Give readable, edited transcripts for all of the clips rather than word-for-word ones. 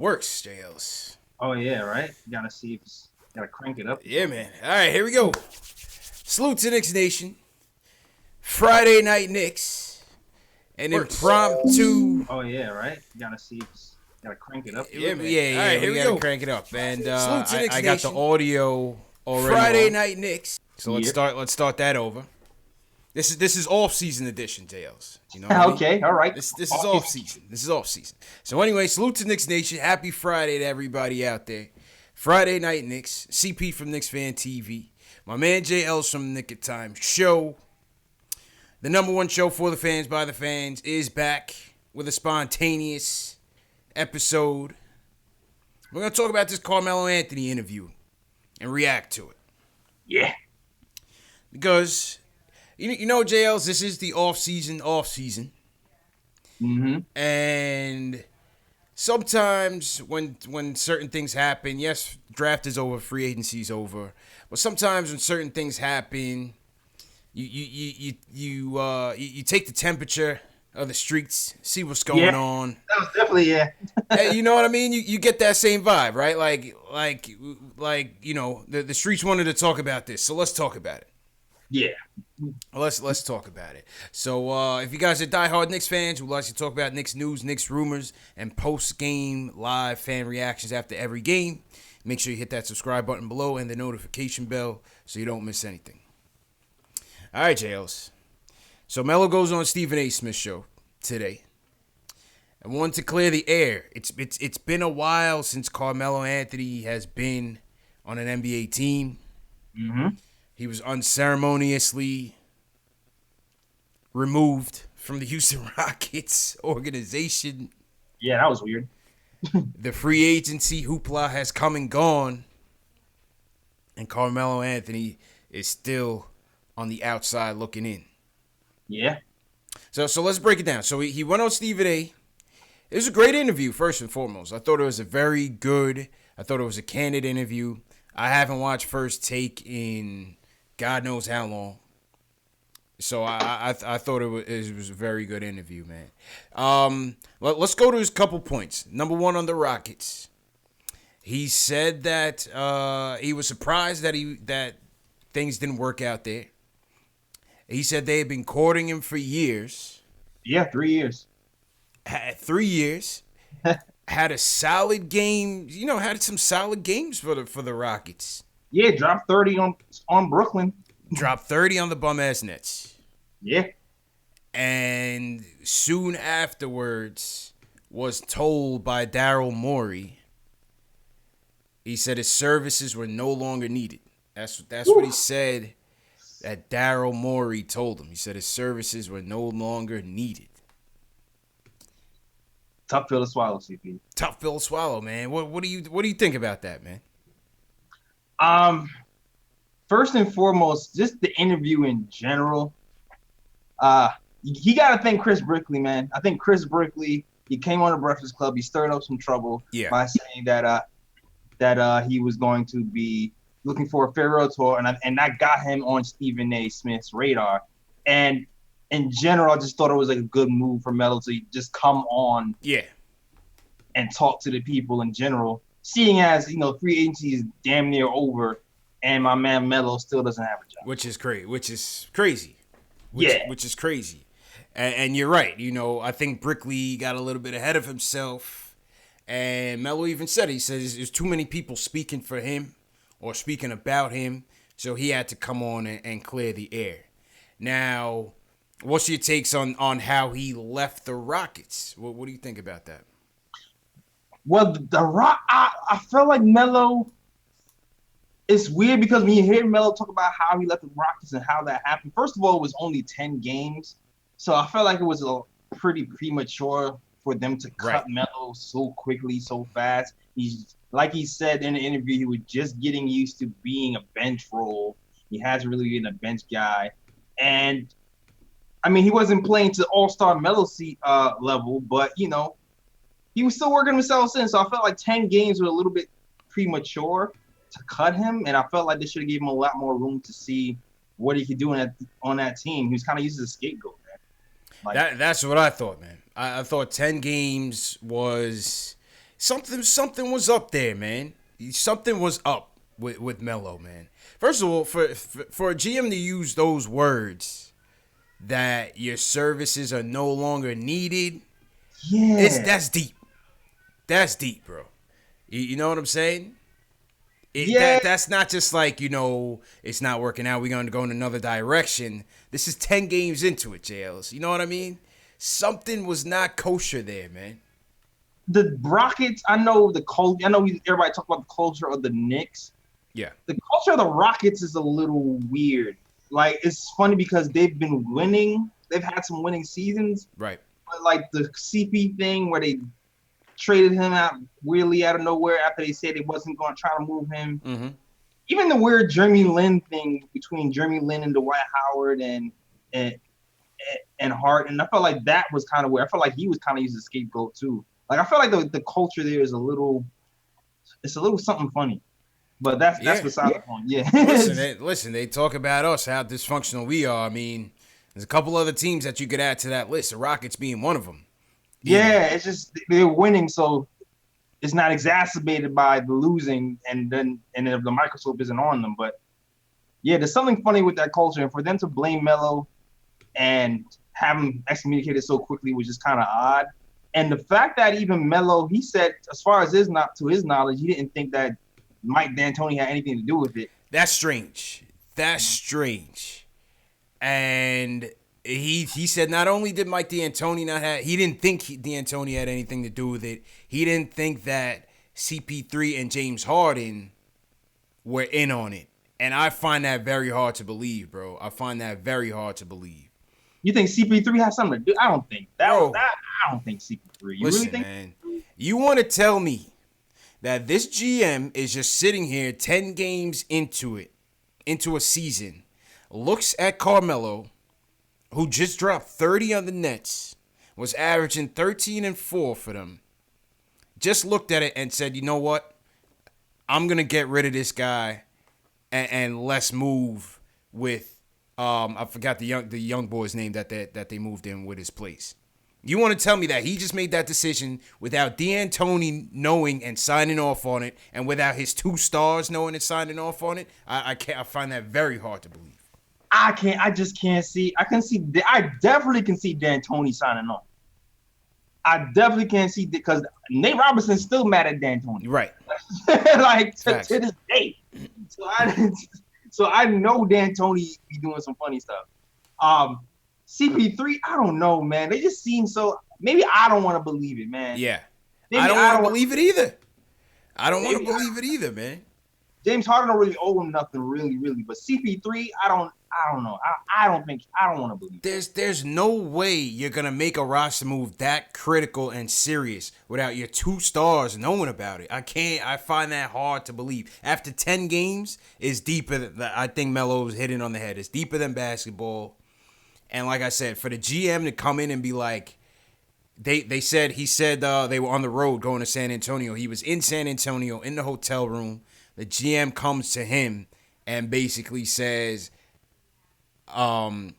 Works, J.Ellis. Oh yeah, right. You gotta see if it's gotta crank it up. Yeah, man. All right, here we go. Salute to Knicks Nation. Friday night Knicks. An impromptu. Oh yeah, right. You gotta see if it's gotta crank it up. Yeah, man. Yeah, all right, here we gotta crank it up. And Salute to Knicks I got the Nation. audio already. Friday night Knicks. So let's start that over. This is off season edition, J.Ellis. You know what I mean? Okay, all right. This is off season. This is off season. So anyway, salute to Knicks Nation. Happy Friday to everybody out there. Friday night Knicks. CP from Knicks Fan TV. My man J.Ellis from Nick of Time Show. The number one show for the fans by the fans is back with a spontaneous episode. We're gonna talk about this Carmelo Anthony interview and react to it. Yeah. Because you know, JLs, this is the off season. Mm-hmm. And sometimes when certain things happen, yes, draft is over, free agency is over, but sometimes when certain things happen, you take the temperature of the streets, see what's going on. That was definitely Hey, you know what I mean? You get that same vibe, right? Like you know, the streets wanted to talk about this, so let's talk about it. Yeah. Let's talk about it. So if you guys are diehard Knicks fans who like to talk about Knicks news, Knicks rumors, and post-game live fan reactions after every game, make sure you hit that subscribe button below and the notification bell so you don't miss anything. All right, JLs. So Melo goes on Stephen A. Smith's show today. I want to clear the air. It's been a while since Carmelo Anthony has been on an NBA team. Mm-hmm. He was unceremoniously removed from the Houston Rockets organization. Yeah, that was weird. The free agency hoopla has come and gone. And Carmelo Anthony is still on the outside looking in. Yeah. So let's break it down. So he went on Stephen A. It was a great interview, first and foremost. I thought it was a candid interview. I haven't watched First Take in God knows how long. So I thought it was a very good interview, man. Let's go to his couple points. Number one on the Rockets. He said that he was surprised that things didn't work out there. He said they had been courting him for years. Yeah, 3 years. 3 years. Had a solid game. You know, had some solid games for the Rockets. Yeah, dropped 30 on Brooklyn. Dropped 30 on the bum-ass Nets. Yeah. And soon afterwards was told by Daryl Morey, he said his services were no longer needed. That's what he said that Daryl Morey told him. He said his services were no longer needed. Tough pill to swallow, CP. Tough pill to swallow, man. What do you think about that, man? First and foremost, just the interview in general. You got to thank Chris Brickley, man. I think Chris Brickley, he came on the Breakfast Club. He stirred up some trouble by saying that he was going to be looking for a farewell tour, and that got him on Stephen A. Smith's radar. And in general, I just thought it was like a good move for Melo to just come on and talk to the people in general, seeing as, you know, free agency is damn near over and my man Melo still doesn't have a job. Which is crazy. Which is crazy. And you're right. You know, I think Brickley got a little bit ahead of himself. And Melo even said, he says there's too many people speaking for him or speaking about him. So he had to come on and clear the air. Now, what's your takes on how he left the Rockets? What do you think about that? Well, I felt like Melo, it's weird because when you hear Melo talk about how he left the Rockets and how that happened, first of all, it was only 10 games. So I felt like it was a pretty premature for them to cut Melo so quickly, so fast. He's, like he said in the interview, he was just getting used to being a bench role. He hasn't really been a bench guy. And, I mean, he wasn't playing to all-star Melo level, but, you know, he was still working himself in. So I felt like 10 games were a little bit premature to cut him, and I felt like they should have given him a lot more room to see what he could do on that team. He was kind of used as a scapegoat, man. That's what I thought, man. I thought 10 games was something was up there, man. Something was up with Melo, man. First of all, for a GM to use those words that your services are no longer needed, that's deep. That's deep, bro. You know what I'm saying? That's not just like, it's not working out, we're going to go in another direction. This is 10 games into it, J.Ellis. You know what I mean? Something was not kosher there, man. The Rockets, I know everybody talk about the culture of the Knicks. Yeah. The culture of the Rockets is a little weird. Like, it's funny because they've been winning. They've had some winning seasons. Right. But like the CP thing where they traded him out weirdly out of nowhere after they said they wasn't going to try to move him. Mm-hmm. Even the weird Jeremy Lin thing between Jeremy Lin and Dwight Howard and Hart, and I felt like that was kind of weird. I felt like he was kind of used as a scapegoat too. Like, I feel like the culture there is a little something funny, but that's beside the point. Yeah. Listen, they talk about us, how dysfunctional we are. I mean, there's a couple other teams that you could add to that list. The Rockets being one of them. It's just they're winning, so it's not exacerbated by the losing, and if the microscope isn't on them. But yeah, there's something funny with that culture, and for them to blame Melo and have him excommunicated so quickly was just kind of odd. And the fact that even Melo, he said, as far as his knowledge, he didn't think that Mike D'Antoni had anything to do with it. That's strange. And he said not only did Mike D'Antoni he didn't think D'Antoni had anything to do with it. He didn't think that CP3 and James Harden were in on it. And I find that very hard to believe, bro. I find that very hard to believe. You think CP3 has something to do? I don't think that. I don't think CP3. You listen, really think? Man, you want to tell me that this GM is just sitting here 10 games into a season, looks at Carmelo, who just dropped 30 on the Nets, was averaging 13 and 4 for them, just looked at it and said, you know what? I'm going to get rid of this guy and let's move with I forgot the young boy's name that they moved in with his place. You want to tell me that he just made that decision without D'Antoni knowing and signing off on it, and without his 2 stars knowing and signing off on it? I find that very hard to believe. I just can't see. I definitely can see D'Antoni signing on. I definitely can't see, because Nate Robinson's still mad at D'Antoni. Right. Like to this day. So I know D'Antoni be doing some funny stuff. CP3, I don't know, man. They just seem so. Maybe I don't want to believe it, man. Yeah. I don't want to believe it either. I don't want to believe it either, man. James Harden don't really owe him nothing, really. But CP3, I don't know. I don't want to believe it. There's no way you're gonna make a roster move that critical and serious without your 2 stars knowing about it. I find that hard to believe. After 10 games, it's deeper. I think Melo's hitting on the head. It's deeper than basketball. And like I said, for the GM to come in and be like, he said they were on the road going to San Antonio. He was in San Antonio in the hotel room. The GM comes to him and basically says, your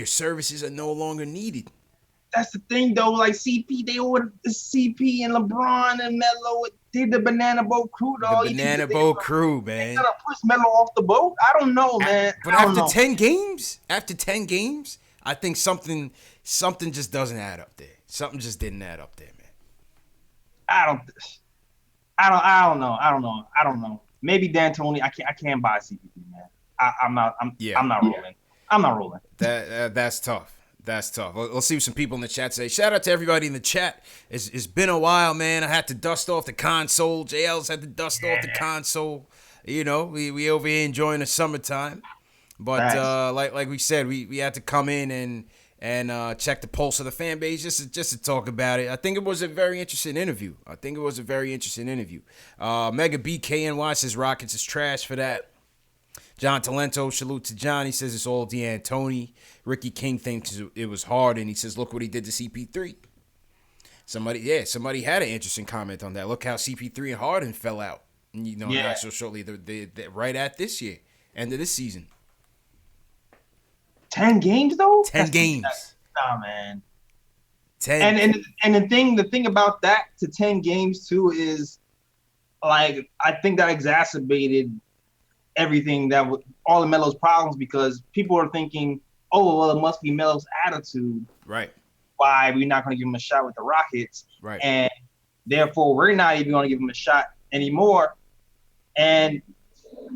services are no longer needed. That's the thing, though. Like CP, they ordered the CP and LeBron and Melo did the banana boat crew. The banana boat crew, man. They gotta push Melo off the boat. I don't know, man. But after 10 games, I think something just doesn't add up there. Something just didn't add up there, man. I don't know. Maybe D'Antoni. I can't buy CP, man. I'm not rolling. I'm not rolling. That's tough. That's tough. Let's see what some people in the chat say. Shout out to everybody in the chat. It's been a while, man. I had to dust off the console. J.Ellis had to dust off the console. You know, we over here enjoying the summertime. But like we said, we had to come in and check the pulse of the fan base just to talk about it. I think it was a very interesting interview. Mega BKNY says Rockets is trash for that. John Talento, salute to John. He says it's all D'Antoni. Ricky King thinks it was hard, and he says, look what he did to CP3. Somebody had an interesting comment on that. Look how CP3 and Harden fell out. Not so shortly, right at this year, end of this season. 10 games, though? 10 games. Nah, man. And the thing about that to 10 games too is like I think that exacerbated everything that was all of Melo's problems because people are thinking, oh well, it must be Melo's attitude. Right. Why we're not going to give him a shot with the Rockets. Right. And therefore we're not even going to give him a shot anymore. And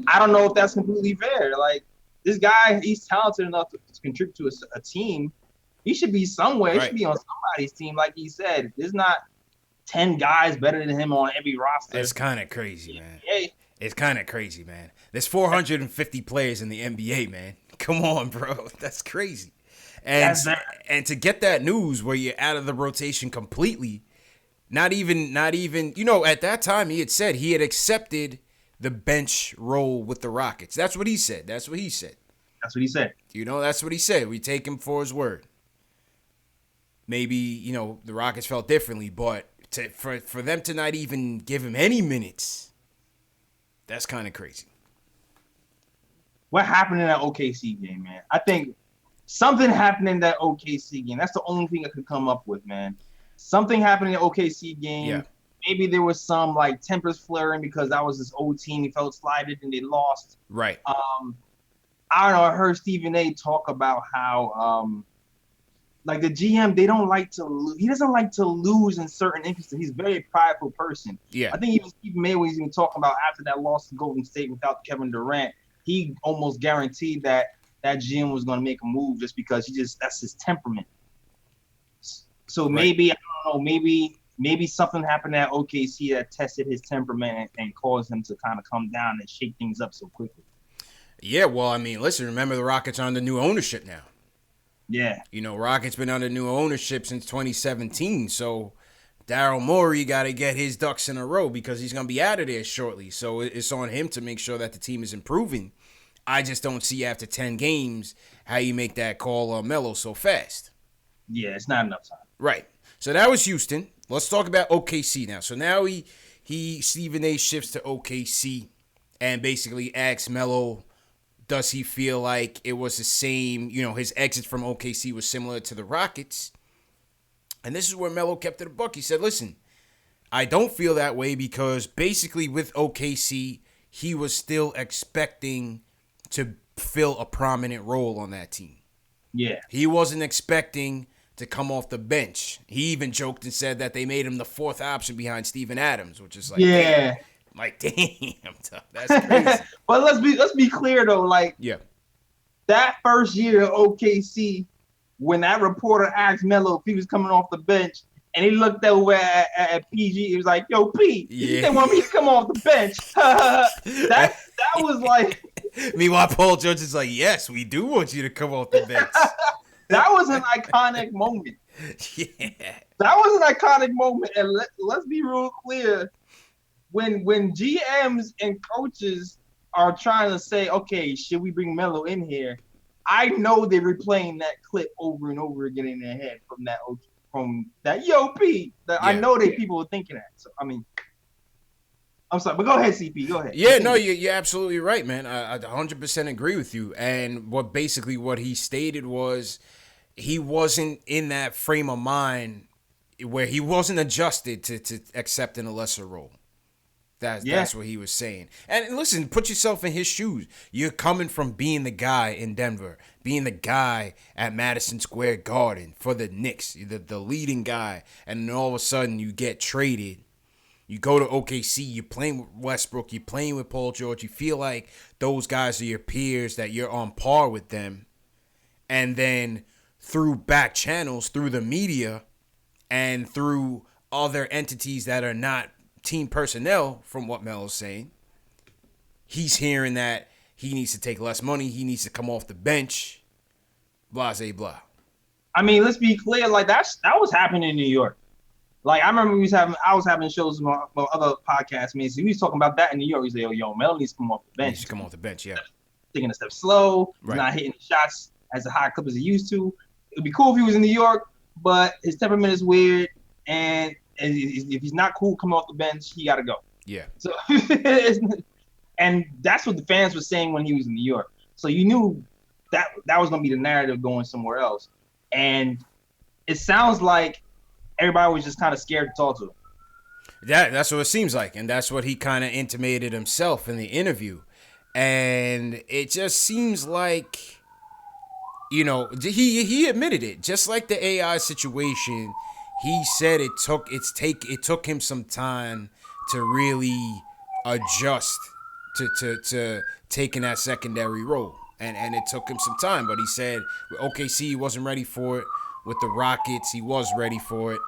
I don't know if that's completely fair. Like this guy, he's talented enough to contribute to a team. He should be somewhere. He should be on somebody's team, like he said. There's not 10 guys better than him on every roster. It's kind of crazy, man. It's kind of crazy, man. There's 450 players in the NBA, man. Come on, bro. That's crazy. And to get that news where you're out of the rotation completely, not even, at that time he had said he had accepted the bench role with the Rockets. That's what he said. That's what he said. That's what he said. We take him for his word. Maybe, the Rockets felt differently, but for them to not even give him any minutes, that's kind of crazy. What happened in that OKC game, man? I think something happened in that OKC game. That's the only thing I could come up with, man. Something happened in the OKC game. Yeah. Maybe there was some like tempers flaring because that was his old team. He felt slighted and they lost. Right. I don't know. I heard Stephen A. talk about how like the GM, they don't like to lose. He doesn't like to lose in certain instances. He's a very prideful person. Yeah. I think even Stephen A. was even talking about after that loss to Golden State without Kevin Durant, he almost guaranteed that GM was going to make a move just because that's his temperament. So maybe, I don't know, maybe something happened at OKC that tested his temperament and caused him to kind of come down and shake things up so quickly. Yeah, well, I mean, listen, remember the Rockets are under new ownership now. Yeah. Rockets been under new ownership since 2017, so Daryl Morey got to get his ducks in a row because he's going to be out of there shortly. So it's on him to make sure that the team is improving. I just don't see after 10 games how you make that call on Melo so fast. Yeah, it's not enough time. Right. So that was Houston. Let's talk about OKC now. So now Stephen A. shifts to OKC and basically asks Melo, does he feel like it was the same, his exit from OKC was similar to the Rockets? And this is where Melo kept it a buck. He said, listen, I don't feel that way because basically with OKC, he was still expecting to fill a prominent role on that team. Yeah. He wasn't expecting to come off the bench. He even joked and said that they made him the fourth option behind Steven Adams, which is like, yeah. Damn, that's crazy. But let's be clear though, like that first year at OKC, when that reporter asked Melo if he was coming off the bench, and he looked over at PG, he was like, "Yo, P, you didn't want me to come off the bench." that was like. Meanwhile, Paul George is like, "Yes, we do want you to come off the bench." That was an iconic moment. Yeah, that was an iconic moment, and let's be real clear. When GMs and coaches are trying to say, okay, should we bring Melo in here? I know they're replaying that clip over and over again in their head from that Yo P. I know that people were thinking that. So I mean, I'm sorry, but go ahead, CP. Go ahead. Yeah, no, you're absolutely right, man. I 100% agree with you. And what he stated was he wasn't in that frame of mind where he wasn't adjusted to accepting a lesser role. That's what he was saying. And listen, put yourself in his shoes. You're coming from being the guy in Denver, being the guy at Madison Square Garden for the Knicks, the leading guy, and then all of a sudden you get traded. You go to OKC, you're playing with Westbrook, you're playing with Paul George. You feel like those guys are your peers, that you're on par with them. And then through back channels, through the media, and through other entities that are not team personnel, from what Melo's saying, he's hearing that he needs to take less money, he needs to come off the bench, blah, blah, blah. I mean, let's be clear, like that was happening in New York. Like I remember I was having shows with my other podcast mates. He was talking about that in New York. He said, "Yo, Melo needs to come off the bench. He needs to come off the bench, yeah. Taking a step slow, right. He's not hitting the shots as a high clip as he used to. It'd be cool if he was in New York, but his temperament is weird, and if he's not cool coming off the bench, he got to go." Yeah. So, and that's what the fans were saying when he was in New York. So you knew that was going to be the narrative going somewhere else. And it sounds like everybody was just kind of scared to talk to him. That's what it seems like, and that's what he kind of intimated himself in the interview. And it just seems like, he admitted it. Just like the AI situation, he said it took him some time to really adjust to taking that secondary role. And it took him some time, but he said OKC he wasn't ready for it. With the Rockets, he was ready for it.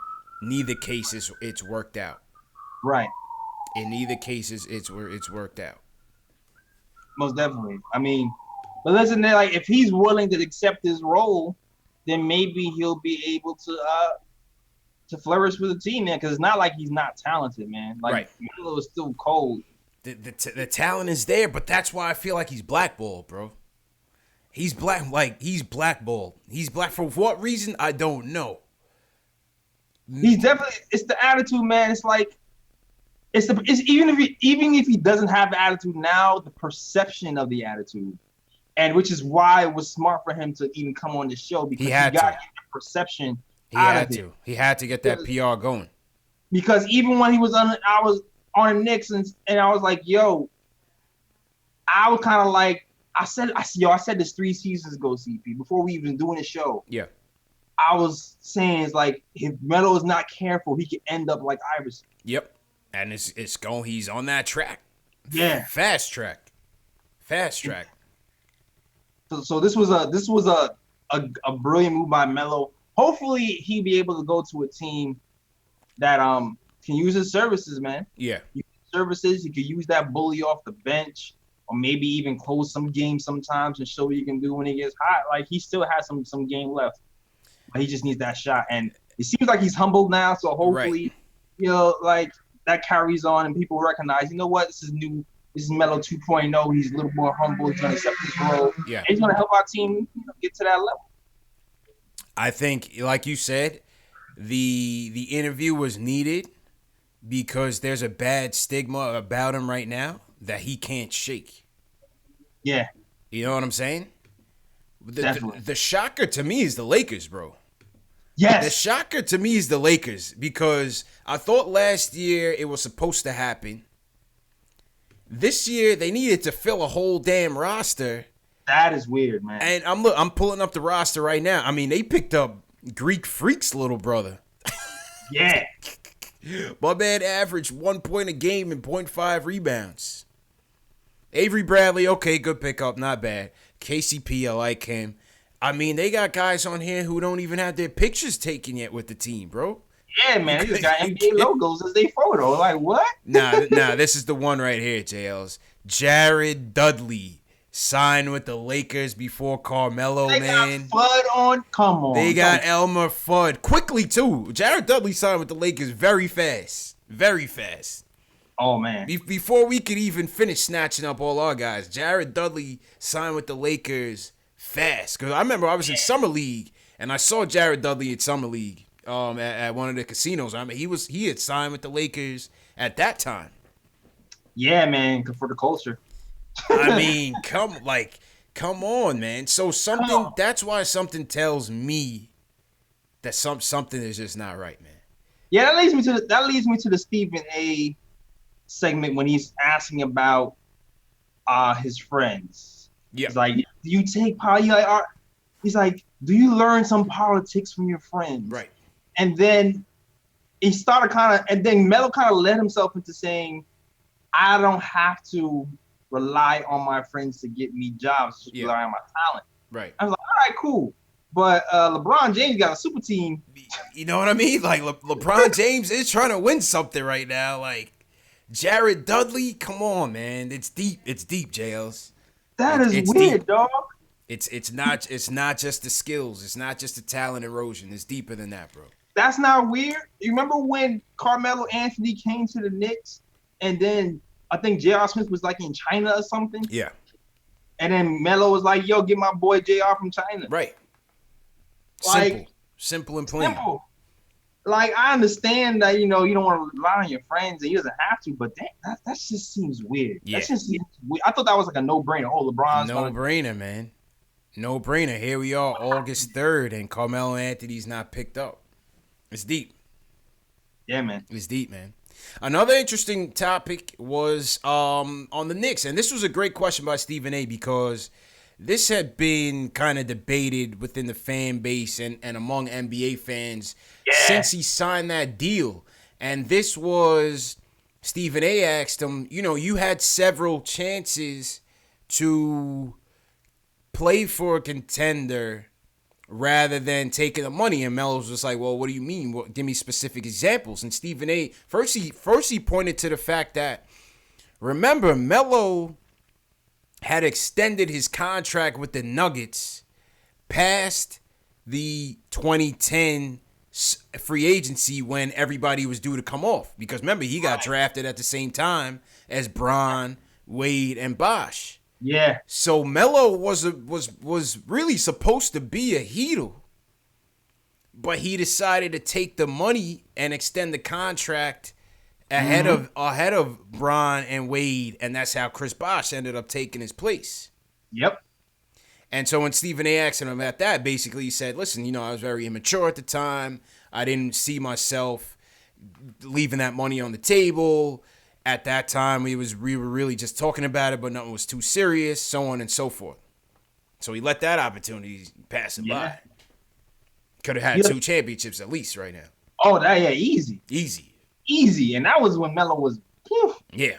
Neither cases it's worked out. Right. In neither cases it's worked out. Most definitely. I mean, but listen, like if he's willing to accept his role, then maybe he'll be able to flourish with the team, man. Because it's not like he's not talented, man. Like Right. Melo is still cold. The talent is there, but that's why I feel like he's blackballed, bro. He's blackballed. He's black for what reason? I don't know. He's definitely. It's the attitude, man. It's like it's even if he doesn't have the attitude now, the perception of the attitude, and which is why it was smart for him to even come on the show because he got the perception. He had to get that PR going. Because even when I was on the Knicks and I was like, yo, I was kind of like. I said this 3 seasons ago, CP, before we even doing the show. Yeah. I was saying it's like if Melo is not careful, he could end up like Iverson. Yep. And it's going. He's on that track. Yeah. Fast track. So this was a brilliant move by Melo. Hopefully he'll be able to go to a team that can use his services, man. Yeah. He could use that bully off the bench. Or maybe even close some games sometimes and show what he can do when he gets hot. Like he still has some game left, but he just needs that shot. And it seems like he's humbled now. So hopefully, like that carries on and people recognize. You know what? This is new. This is Melo 2.0. He's a little more humble. He's gonna accept his role. Yeah. And he's gonna help our team get to that level. I think, like you said, the interview was needed because there's a bad stigma about him right now that he can't shake. Yeah. You know what I'm saying? Definitely. The shocker to me is the Lakers, bro. Yes. The shocker to me is the Lakers because I thought last year it was supposed to happen. This year they needed to fill a whole damn roster. That is weird, man. And I'm pulling up the roster right now. I mean, they picked up Greek Freak's little brother. Yeah. My man averaged 1 point a game and 0.5 rebounds. Avery Bradley, okay, good pickup, not bad. KCP, I like him. I mean, they got guys on here who don't even have their pictures taken yet with the team, bro. Yeah, man, they just got NBA logos as they photo. Like, what? Nah, this is the one right here, J.Ellis. Jared Dudley signed with the Lakers before Carmelo, they man. Got Fudd on. Come on. They got Elmer Fudd. Quickly, too. Jared Dudley signed with the Lakers very fast. Very fast. Oh, man. Before we could even finish snatching up all our guys, Jared Dudley signed with the Lakers fast. Because I remember I was in Summer League, and I saw Jared Dudley at Summer League at one of the casinos. I mean, he had signed with the Lakers at that time. Yeah, man, for the culture. I mean, come on, man. So that's why something tells me that something is just not right, man. Yeah, that leads me to the Stephen A segment when he's asking about his friends. Yeah. He's like, do you take he's like, do you learn some politics from your friends? Right. And then he started and then Melo kind of led himself into saying, I don't have to rely on my friends to get me jobs, just rely on my talent. Right. I was like, all right, cool. But LeBron James got a super team. You know what I mean? Like LeBron James is trying to win something right now. Like Jared Dudley, come on, man. It's deep. It's deep, J.Ellis. That is weird, dog. It's not just the skills. It's not just the talent erosion. It's deeper than that, bro. That's not weird. You remember when Carmelo Anthony came to the Knicks, and then I think J.R. Smith was like in China or something? Yeah. And then Melo was like, yo, get my boy J.R. from China. Right. Like, simple and plain. Simple. Like, I understand that, you don't want to rely on your friends and he doesn't have to, but that just seems weird. Yeah. That just seems weird. I thought that was like a no-brainer. Oh, LeBron's no-brainer, man. No-brainer. Here we are, August 3rd, and Carmelo Anthony's not picked up. It's deep. Yeah, man. It's deep, man. Another interesting topic was on the Knicks, and this was a great question by Stephen A. because this had been kind of debated within the fan base and among NBA fans since he signed that deal. And this was Stephen A. asked him, you had several chances to play for a contender rather than taking the money. And Melo was just like, well, what do you mean? Give me specific examples. And Stephen A. First he pointed to the fact that, remember, Melo had extended his contract with the Nuggets past the 2010 free agency when everybody was due to come off. Because remember, he got drafted at the same time as Bron, Wade, and Bosh. Yeah. So Melo was really supposed to be a Heater, but he decided to take the money and extend the contract ahead of Bron and Wade, and that's how Chris Bosh ended up taking his place. Yep. And so when Stephen A. asked him about that, basically he said, listen, I was very immature at the time. I didn't see myself leaving that money on the table. At that time, we were really just talking about it, but nothing was too serious, so on and so forth. So he let that opportunity pass him by. Could have had 2 championships at least right now. Oh, easy. Easy. And that was when Melo was. Phew. Yeah.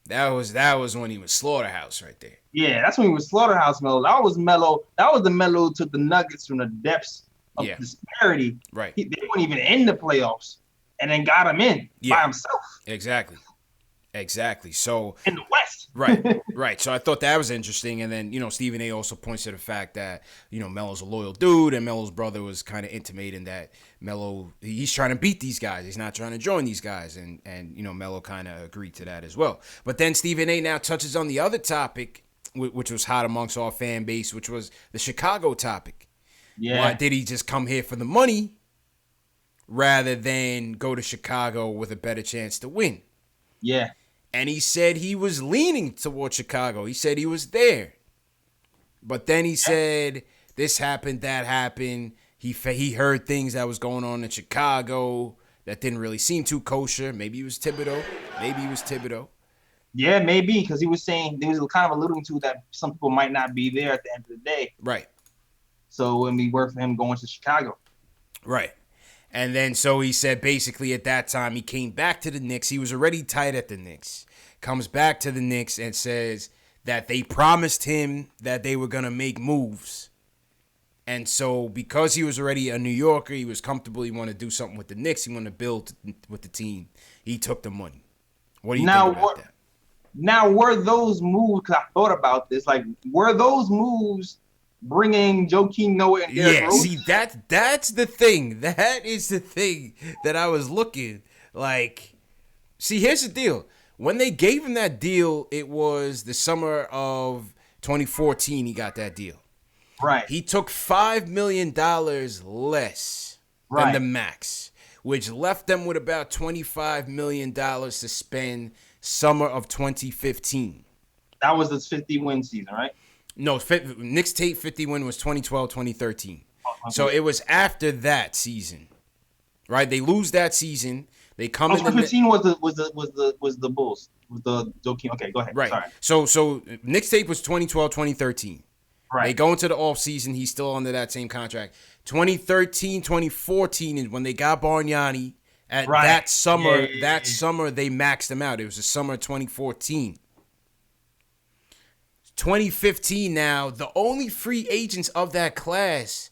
That was when he was slaughterhouse right there. Yeah, that's when he was slaughterhouse Melo. That was Melo. That was the Melo who took the Nuggets from the depths of disparity. Right. They weren't even in the playoffs, and then got him in by himself. Exactly. So in the West. Right. So I thought that was interesting. And then, Stephen A. also points to the fact that, Melo's a loyal dude, and Melo's brother was kind of intimating that Melo, he's trying to beat these guys. He's not trying to join these guys. And Melo kind of agreed to that as well. But then Stephen A. now touches on the other topic, which was hot amongst our fan base, which was the Chicago topic. Yeah. Why did he just come here for the money rather than go to Chicago with a better chance to win? Yeah. And he said he was leaning toward Chicago. He said he was there. But then he said this happened, that happened. He heard things that was going on in Chicago that didn't really seem too kosher. Maybe it was Thibodeau. Yeah, maybe, because he was saying, he was kind of alluding to that some people might not be there at the end of the day. Right. So it wouldn't be worth him going to Chicago. Right. And then so he said basically at that time he came back to the Knicks. He was already tight at the Knicks. Comes back to the Knicks and says that they promised him that they were going to make moves. And so because he was already a New Yorker, he was comfortable. He wanted to do something with the Knicks. He wanted to build with the team. He took the money. What do you think about that? Now, were those moves, because I thought about this, were those moves bringing Joakim Noah and Derrick Rose? See, that's the thing. That is the thing that I was looking. See, here's the deal. When they gave him that deal, it was the summer of 2014 he got that deal. Right. He took $5 million less than the max, which left them with about $25 million to spend summer of 2015. That was the 50-win season, right? No, Knicks Tate 50 win was 2012, 2013. So it was after that season, right? They lose that season. They come in. 2015 was the Bulls with the Joakim. Okay, go ahead. Right. Sorry. So Knicks Tate was 2012, 2013. Right. They go into the offseason. He's still under that same contract. 2013, 2014 is when they got Bargnani. That summer, summer they maxed him out. It was the summer of 2014. 2015 now, the only free agents of that class,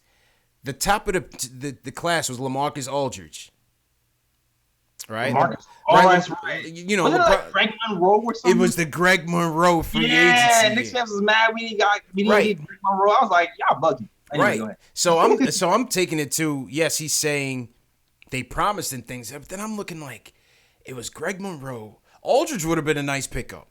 the top of the class was LaMarcus Aldridge. Right? That's right. Was it Greg Monroe or something? It was the Greg Monroe free agency. Yeah, Knicks fans was mad we didn't need Greg Monroe. I was like, y'all bugging. Anyway, right. So I'm taking it to, yes, he's saying they promised and things, but then I'm looking like it was Greg Monroe. Aldridge would have been a nice pickup.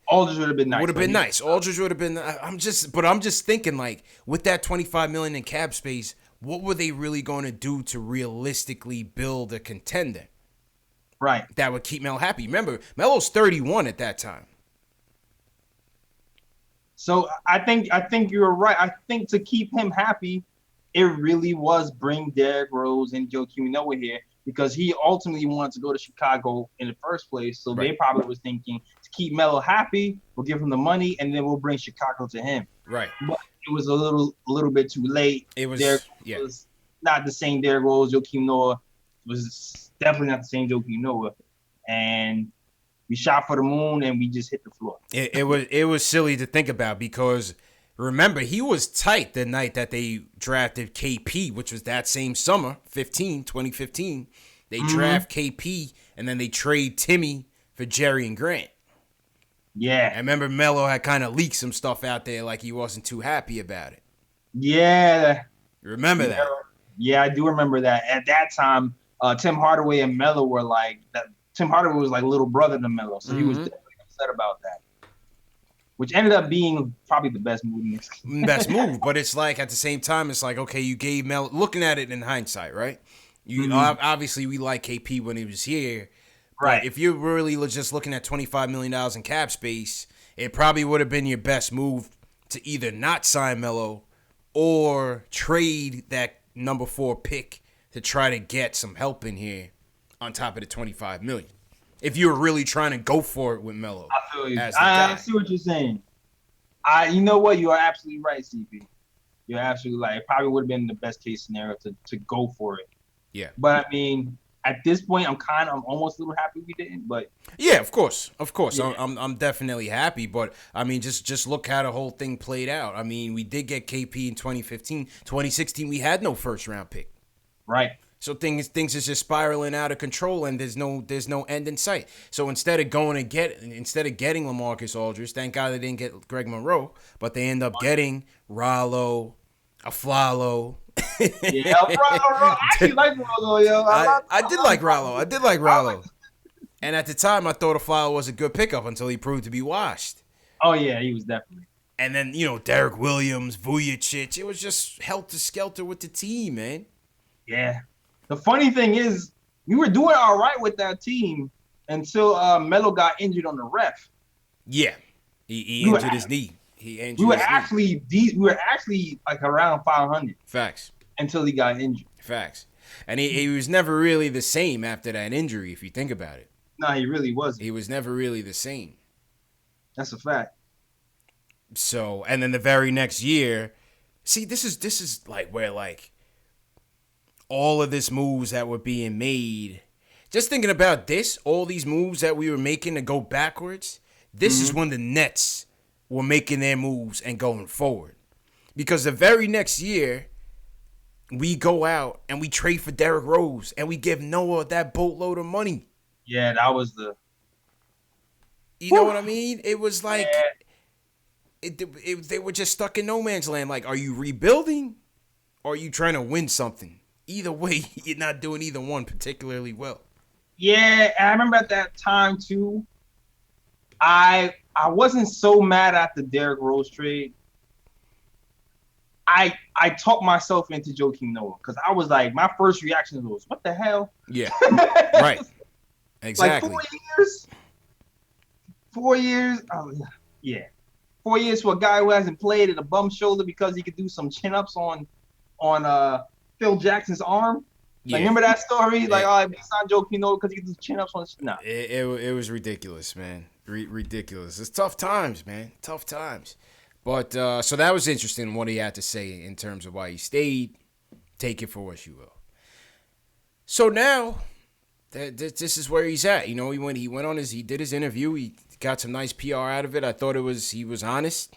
Aldridge would have been nice. Aldridge would have been. I'm just thinking with that $25 million in cap space, what were they really going to do to realistically build a contender? Right. That would keep Melo happy. Remember, Melo's 31 at that time. So I think you're right. I think to keep him happy, it really was bring Derrick Rose and Joakim Noah here. because he ultimately wanted to go to Chicago in the first place. So Right. they probably was thinking to keep Melo happy, we'll give him the money, and then we'll bring Chicago to him. Right. But it was a little bit too late. It was Derrick yeah. was not the same Derrick Rose. Joakim Noah was definitely not the same Joakim Noah. And we shot for the moon and we just hit the floor. It was silly to think about because remember he was tight the night that they drafted KP, which was that same summer, 2015. They draft KP and then they trade Timmy for Jerry and Grant. Yeah. I remember Melo had kind of leaked some stuff out there like he wasn't too happy about it. Yeah. Remember that? Yeah, I do remember that. At that time, Tim Hardaway and Melo were like that. Tim Hardaway was like little brother to Melo, so he was definitely upset about that. Which ended up being probably the best move in this game. Best move, but it's like at the same time, it's like, okay, you gave Melo, looking at it in hindsight, right? You obviously we like KP when he was here, Right. But if you're really just looking at $25 million in cap space, it probably would have been your best move to either not sign Melo or trade that number 4 pick to try to get some help in here on top of the $25 million. If you were really trying to go for it with Melo. I feel you. As the I guy. see what you're saying. You know what? You are absolutely right, CP. You're absolutely right. It probably would have been the best case scenario to go for it. Yeah. But I mean, at this point, I'm almost a little happy we didn't. But yeah, of course. Yeah. I'm definitely happy. But I mean, just look how the whole thing played out. I mean, we did get KP in 2015, 2016. We had no first round pick. right. So things is just spiraling out of control, and there's no end in sight. So instead of getting LaMarcus Aldridge, thank God they didn't get Greg Monroe, but they end up getting Rollo, Aflalo. Yeah, I actually like Rollo, yo. I did like Rollo. And at the time, I thought Aflalo was a good pickup until he proved to be washed. Oh yeah, he was definitely. And then Derek Williams, Vujacic, it was just helter skelter with the team, man. Yeah. The funny thing is, we were doing all right with that team until Melo got injured on the ref. Yeah, he injured his knee. We were actually like around 500. Facts. Until he got injured. Facts. And he was never really the same after that injury, if you think about it. No, he really wasn't. He was never really the same. That's a fact. So, and then the very next year, see, this is like where like all of this moves that were being made. Just thinking about this, all these moves that we were making to go backwards, this is when the Nets were making their moves and going forward. Because the very next year, we go out and we trade for Derrick Rose and we give Noah that boatload of money. Yeah, that was the. You know what I mean? It was like they were just stuck in no man's land. Like, are you rebuilding or are you trying to win something? Either way, you're not doing either one particularly well. Yeah, I remember at that time too. I wasn't so mad at the Derrick Rose trade. I talked myself into Joakim Noah because I was like, my first reaction was, what the hell? Yeah, right. Exactly. Like 4 years. Oh, yeah. 4 years for a guy who hasn't played at a bum shoulder because he could do some chin-ups on Phil Jackson's arm. Yeah. Like, remember that story? Like, we signed Joakim Noah because he could do chin-ups on his chin. Nah. It was ridiculous, man. Ridiculous. It's tough times, man. Tough times. But so that was interesting what he had to say in terms of why he stayed. Take it for what you will. So now, this is where he's at. He did his interview. He got some nice PR out of it. I thought he was honest.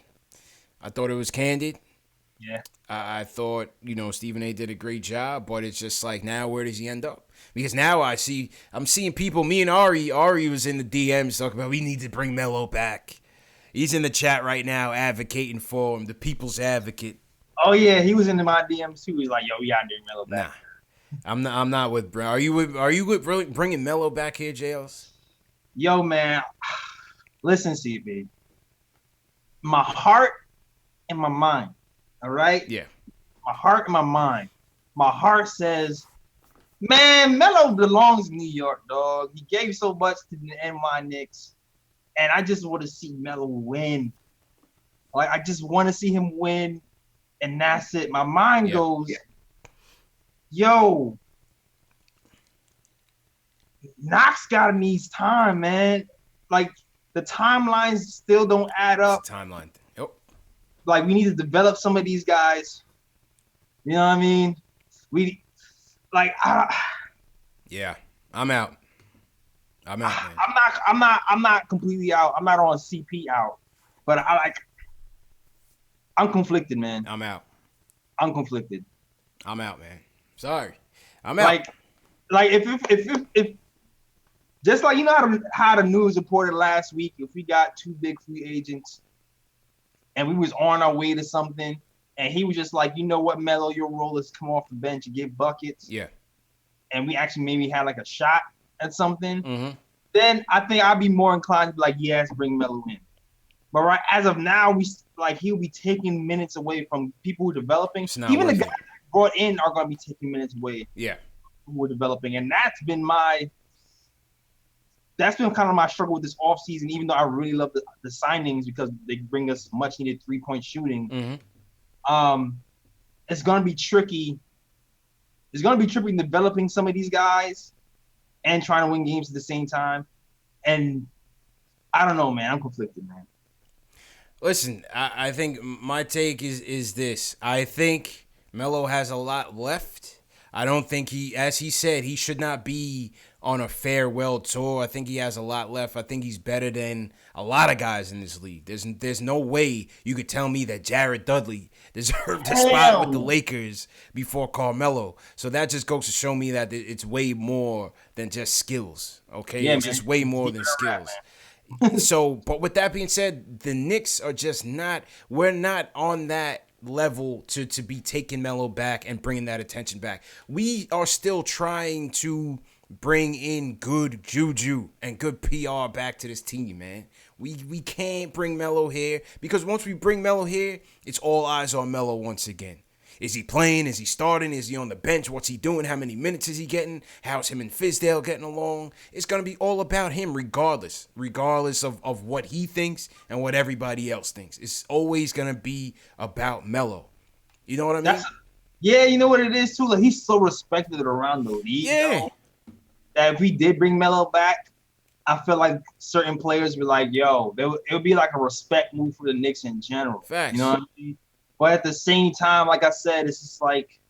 I thought it was candid. Yeah. I thought, Stephen A. did a great job, but it's just like, now where does he end up? Because now I'm seeing people, me and Ari was in the DMs talking about we need to bring Melo back. He's in the chat right now advocating for him, the people's advocate. Oh yeah, he was into my DMs too. He's like, yo, we gotta bring Melo back. Nah, I'm not with. Are you with really bringing Melo back here, J.Ellis? Yo, man, listen, CB. My heart and my mind. All right. Yeah. My heart and my mind. My heart says, man, Melo belongs in New York, dog. He gave so much to the NY Knicks. And I just want to see Melo win. Like, I just want to see him win, and that's it. My mind goes, yo, Knox gotta needs time, man. Like the timelines still don't add It's up. a timeline. Yep. Like we need to develop some of these guys. You know what I mean? We like Yeah. I'm out. I'm out, man. I'm not completely out. I'm not on CP out. But I'm conflicted, man. I'm out. I'm conflicted. I'm out, man. Sorry. I'm out. Like if just like you know how the news reported last week, if we got two big free agents and we was on our way to something, and he was just like, you know what, Melo, your role is come off the bench and get buckets. Yeah. And we actually maybe had like a shot at something. Mm-hmm. Then I think I'd be more inclined to be like, yes, bring Melo in. But right as of now, he'll be taking minutes away from people who are developing. Even the guys that brought in are going to be taking minutes away. Yeah. Who are developing, and that's been kind of my struggle with this offseason, even though I really love the signings because they bring us much needed 3-point shooting. Mm-hmm. It's going to be tricky. It's going to be tricky developing some of these guys and trying to win games at the same time. And I don't know, man. I'm conflicted, man. Listen, I think my take is this. I think Melo has a lot left. I don't think as he said, he should not be on a farewell tour. I think he has a lot left. I think he's better than a lot of guys in this league. There's no way you could tell me that Jared Dudley deserved a spot with the Lakers before Carmelo. So that just goes to show me that it's way more than just skills. Okay, yeah, it's just way more than skills. So, but with that being said, the Knicks are just not. We're not on that level to be taking Melo back and bringing that attention back. We are still trying to bring in good juju and good PR back to this team, man. We can't bring Melo here because once we bring Melo here, it's all eyes on Melo once again. Is he playing? Is he starting? Is he on the bench? What's he doing? How many minutes is he getting? How's him and Fizdale getting along? It's going to be all about him regardless of what he thinks and what everybody else thinks. It's always going to be about Melo. You know what I mean? Yeah, you know what it is, too? Like, he's so respected around the league. Yeah. That if we did bring Melo back, I feel like certain players would be like, yo, it would be like a respect move for the Knicks in general. Facts. You know what I mean? But at the same time, like I said, it's just like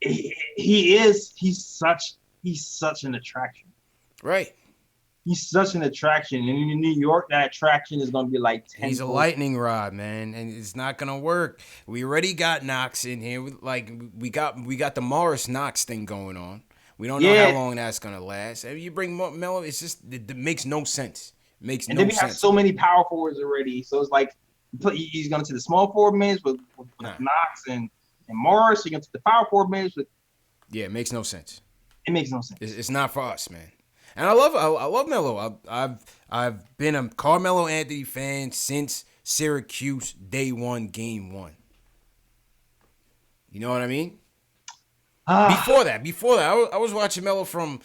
he's such an attraction. Right. He's such an attraction. And in New York, that attraction is gonna be like 10. He's a lightning rod, man, and it's not gonna work. We already got Knox in here. We got the Morris Knox thing going on. We don't know how long that's gonna last. If you bring Melo, it's just it makes no sense. And then we have so many power forwards already, so it's like he's going to the small forward minutes with Knox and Morris. You're going to the power forward minutes with. Yeah, it makes no sense. It makes no sense. It's not for us, man. And I love Melo. I've been a Carmelo Anthony fan since Syracuse day one, game one. You know what I mean? Before that, I was watching Melo from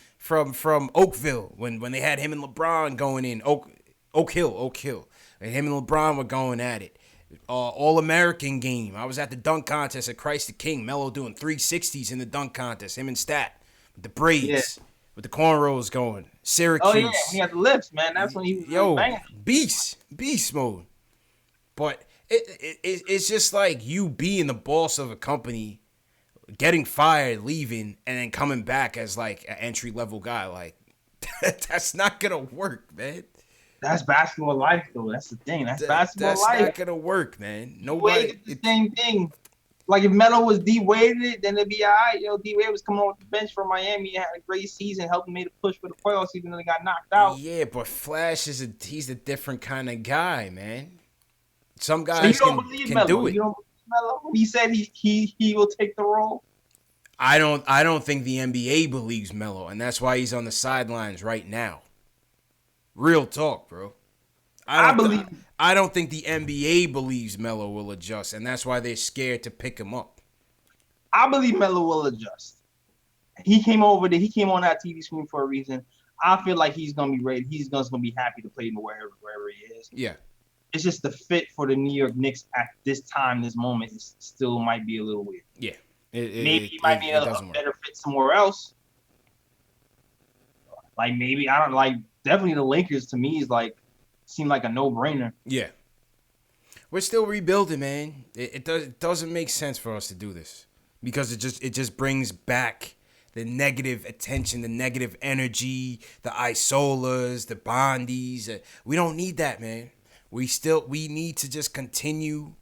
Oakville when they had him and LeBron going in Oak Hill. And him and LeBron were going at it. All-American game. I was at the dunk contest at Christ the King. Melo doing 360s in the dunk contest. Him and Stat. With the braids. With the cornrows going. Syracuse. Oh, yeah. He had the lifts, man. That's when he was banging. Beast mode. But it's just like you being the boss of a company, getting fired, leaving, and then coming back as like an entry-level guy. Like, that's not going to work, man. That's basketball life, though. That's the thing. That's basketball life. That's not gonna work, man. Nobody. It's the same thing. Like if Melo was D-Waded, then it'd be all right. Yo, D-Wade was coming off the bench for Miami, had a great season, helping made a push for the playoffs, even though they got knocked out. Yeah, but Flash he's a different kind of guy, man. Some guys can do it. You don't believe Melo? He said he will take the role. I don't think the NBA believes Melo, and that's why he's on the sidelines right now. Real talk, bro. I don't think the NBA believes Melo will adjust, and that's why they're scared to pick him up. I believe Melo will adjust. He came over there. He came on that TV screen for a reason. I feel like he's gonna be ready. He's gonna be happy to play wherever he is. Yeah. It's just the fit for the New York Knicks at this time, this moment, still might be a little weird. Yeah. Maybe he might be a better fit somewhere else. like maybe I don't like definitely the Lakers to me is like seem like a no-brainer. Yeah. We're still rebuilding, man. It doesn't make sense for us to do this because it just brings back the negative attention, the negative energy, the Isolas, the Bondies. We don't need that, man. We need to just continue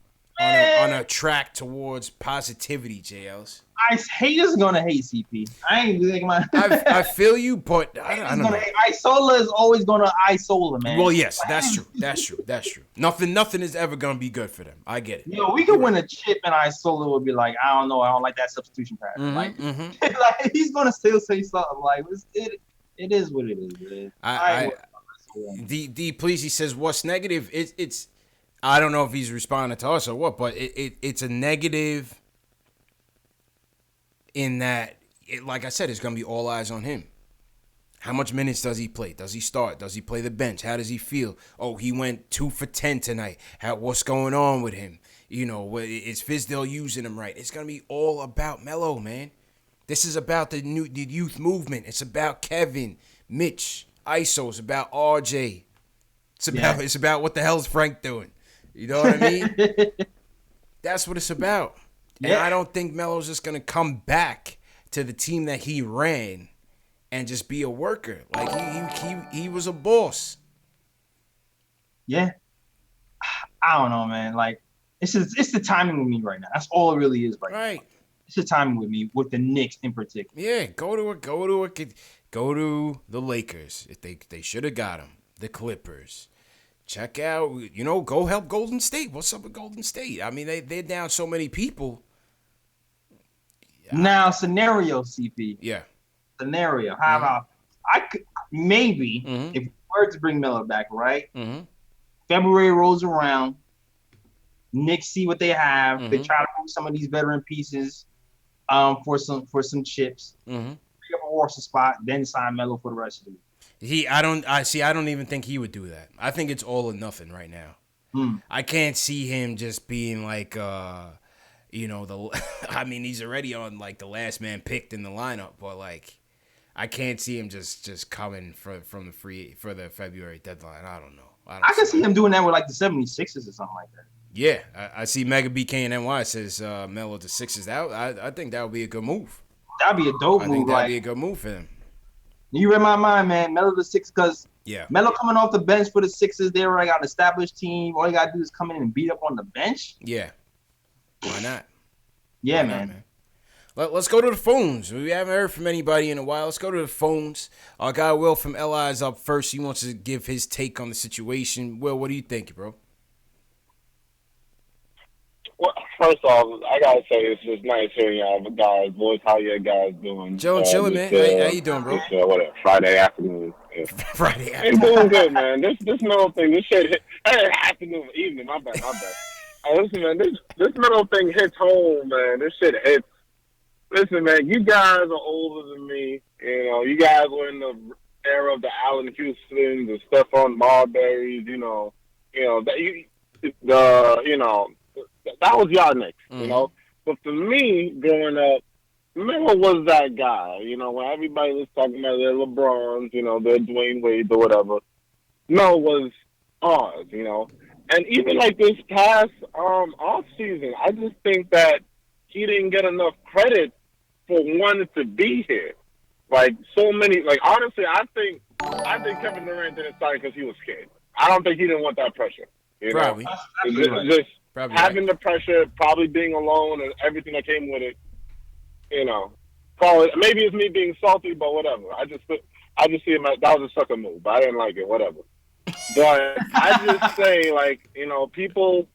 on a track towards positivity, J.Ellis. Haters gonna hate CP. I ain't thinking my. I feel you, but I don't know. Isola is always gonna Isola, man. Well, yes, that's true. Nothing is ever gonna be good for them. I get it. Yo, we could win a chip, and Isola would be like, I don't know, I don't like that substitution pattern. Like he's gonna still say something like, it is what it is, man. D please, he says, what's negative? It's I don't know if he's responding to us or what, but it's a negative. In that, like I said, it's going to be all eyes on him. How much minutes does he play? Does he start? Does he play the bench? How does he feel? Oh, he went 2 for 10 tonight. What's going on with him? You know, is Fizdale using him right? It's going to be all about Melo, man. This is about the youth movement. It's about Kevin, Mitch, ISO. It's about RJ. It's about what the hell is Frank doing? You know what I mean? That's what it's about. And I don't think Melo's just going to come back to the team that he ran and just be a worker. Like, he was a boss. Yeah. I don't know, man. Like, it's the timing with me right now. That's all it really is right now. It's the timing with me, with the Knicks in particular. Yeah, go to the Lakers. If they should have got him. The Clippers. Check out, go help Golden State. What's up with Golden State? I mean, they're down so many people. Now, scenario, CP. Yeah. Scenario. How about I could maybe if we were to bring Melo back, right? February rolls around. Knicks see what they have. They try to move some of these veteran pieces for some chips. Pick up a roster spot, then sign Melo for the rest of the year. I don't even think he would do that. I think it's all or nothing right now. I can't see him just being like I mean, he's already on like the last man picked in the lineup, but like I can't see him just coming for the February deadline. I don't know. I can see him doing that with like the 76ers or something like that. Yeah, I see Mega BK and NY says Melo to Sixers out. I think that would be a good move. That'd be a dope move. I think that'd be a good move for him. You read my mind, man. Melo the Sixers, because yeah, Melo coming off the bench for the Sixers, they already got an established team. All you gotta do is come in and beat up on the bench. Yeah, why not? Yeah, man. Let's go to the phones. We haven't heard from anybody in a while. Let's go to the phones. Our guy Will from LI is up first. He wants to give his take on the situation. Will, what do you think, bro? Well, first off, I gotta say it's just nice hearing y'all guys' voice. How you guys doing? Chilling, man. How you doing, bro? Friday afternoon. Yeah. Friday afternoon. I'm doing good, man. This little thing, this shit hit. Afternoon, evening. My bad. Listen, man. This little thing hits home, man. This shit hits. Listen, man. You guys are older than me. You guys were in the era of the Allen Houstons, the Stephon Marburys. That was y'all Knicks, But for me, growing up, Melo was that guy, when everybody was talking about their LeBrons, their Dwayne Wade or whatever. Melo was ours, And even like this past off season, I just think that he didn't get enough credit for wanting to be here. Like so many, like honestly, I think Kevin Durant didn't sign because he was scared. I don't think he didn't want that pressure. Probably. Just having the pressure, probably being alone, and everything that came with it. Call it. Maybe it's me being salty, but whatever. I just see him as that was a sucker move, but I didn't like it. Whatever. But I just say, people.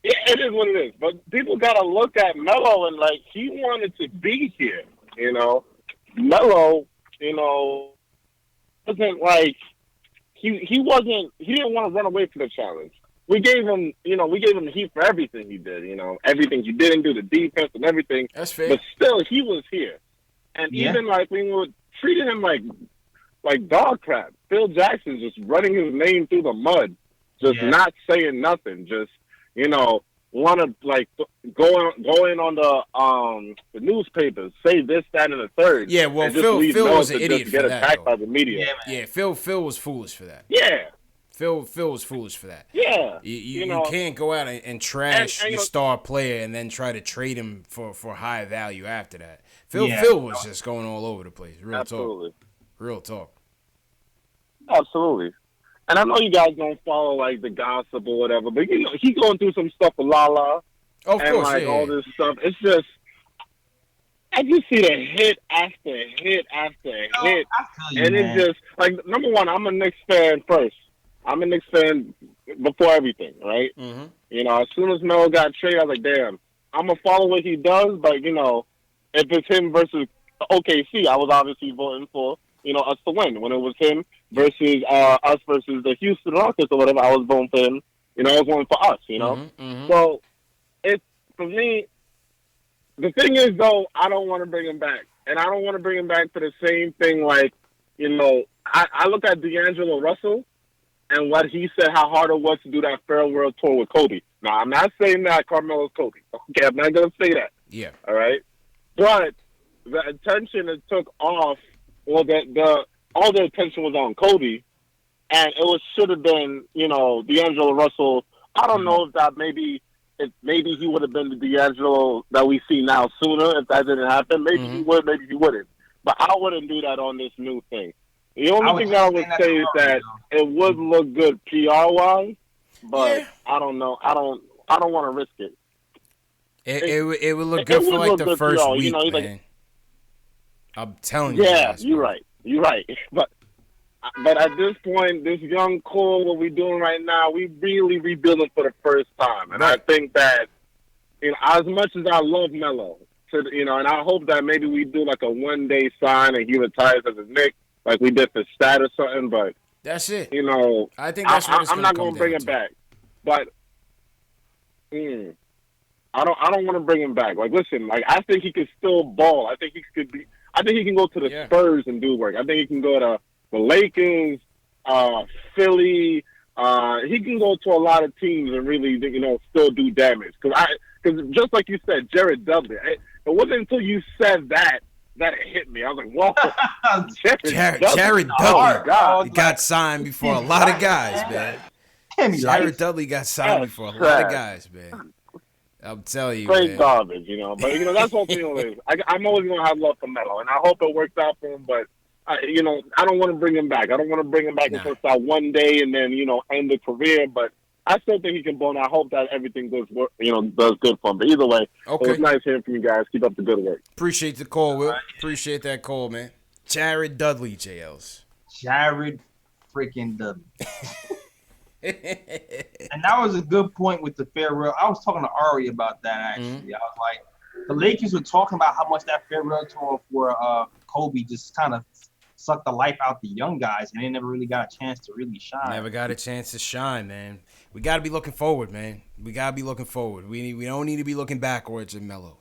Yeah, it is what it is. But people gotta look at Melo and he wanted to be here. Melo, wasn't like he wasn't. He didn't want to run away from the challenge. We gave him heat for everything he did, everything he didn't do, the defense and everything. That's fair. But still, he was here. And even we were treating him like dog crap. Phil Jackson just running his name through the mud, just not saying nothing, just, want to like go in on the newspapers, say this, that, and the third. Yeah, well, and just Phil leave was notes an and idiot just for get that, attacked though. by the media. Yeah, Phil was foolish for that. Yeah. Phil was foolish for that. Yeah. You can't go out and trash your star player and then try to trade him for high value after that. Phil was just going all over the place. Real talk. Absolutely. And I know you guys don't follow like the gossip or whatever, but you know he going through some stuff with Lala Of and course, like all this stuff. It's just I just see the hit after hit after hit, and it's just like number one, I'm a Knicks fan first. I'm a Knicks fan before everything, right? Mm-hmm. You know, as soon as Melo got traded, I was like, damn, I'm gonna follow what he does, but you know, if it's him versus OKC, I was obviously voting for us to win. When it was him versus us versus the Houston Rockets or whatever, I was voting for him. You know, I was voting for us. You know, so it's for me. The thing is, though, I don't want to bring him back, and I don't want to bring him back for the same thing. Like, I look at D'Angelo Russell and what he said, how hard it was to do that farewell tour with Kobe. Now, I'm not saying that Carmelo's Kobe. Okay, I'm not going to say that. Yeah. All right? But the attention it took off, well, all the attention was on Kobe, and it should have been, D'Angelo Russell. I don't know if that maybe he would have been the D'Angelo that we see now sooner if that didn't happen. Maybe he would, maybe he wouldn't. But I wouldn't do that on this new thing. The only thing I would say is that it would look good PR-wise, but I don't know. I don't want to risk it. It would look good for like the first week, man. Like, I'm telling you. Yeah, you're right. You're right. But at this point, this young core, what we're doing right now, we really rebuilding for the first time. And I think that, as much as I love Melo, and I hope that maybe we do like a one-day sign and he retires as a Knick, like we did for Stat or something. But that's it. I think that's what I'm not going to bring him back. But I don't want to bring him back. Like, listen, like I think he could still ball. I think he can go to the Spurs and do work. I think he can go to the Lakers, Philly. He can go to a lot of teams and really, still do damage. Because just like you said, Jared Dudley. It wasn't until you said that it hit me. I was like, whoa. Jared Dudley got signed before a lot of guys, man. Jared Dudley got signed before a lot of guys, man. I'm telling you, straight man. garbage, But that's what it is. I'm always gonna have love for Melo, and I hope it works out for him. But I don't want to bring him back. I don't want to bring him back until that one day and then end the career. But I still think he can ball, and I hope that everything does good for him. But either way, It was nice hearing from you guys. Keep up the good work. Appreciate the call, Will. Appreciate that call, man. Jared Dudley, J.Ellis. Jared freaking Dudley. And that was a good point with the farewell. I was talking to Ari about that, actually. I was like, the Lakers were talking about how much that farewell tour for Kobe just kind of sucked the life out the young guys, and they never really got a chance to really shine. Never got a chance to shine, man. We got to be looking forward, man. We got to be looking forward. We don't need to be looking backwards in Melo.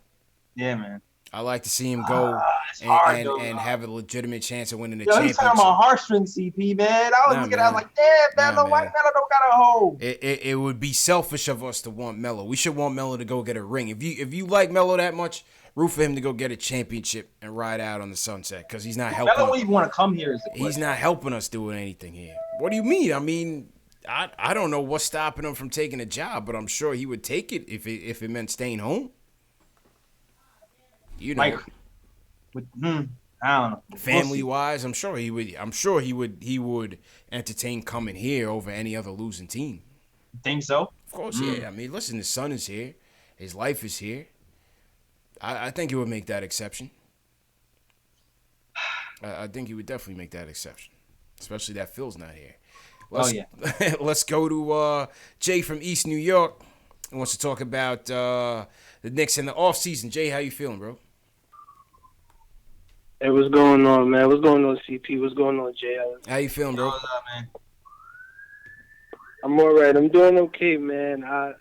Yeah, man. I like to see him go and have a legitimate chance of winning the championship. He's talking about heartstrings, CP, man. I was looking at it like, damn, Melo, why Melo don't got a hole? It would be selfish of us to want Melo. We should want Melo to go get a ring. If you like Melo that much, root for him to go get a championship and ride out on the sunset because he's not helping. Melo wouldn't even want to come here. He's not helping us doing anything here. What do you mean? I mean, I don't know what's stopping him from taking a job, but I'm sure he would take it if it meant staying home. I don't know. Family wise, I'm sure he would entertain coming here over any other losing team. Think so? Of course, yeah. I mean, listen, his son is here, his life is here. I think he would make that exception. I think he would definitely make that exception, especially that Phil's not here. Let's go to Jay from East New York. He wants to talk about the Knicks in the offseason. Jay, how you feeling, bro? Hey, what's going on, man? What's going on, CP? What's going on, J.Ellis? How you feeling, bro? What's up, man? I'm all right. I'm doing okay, man. I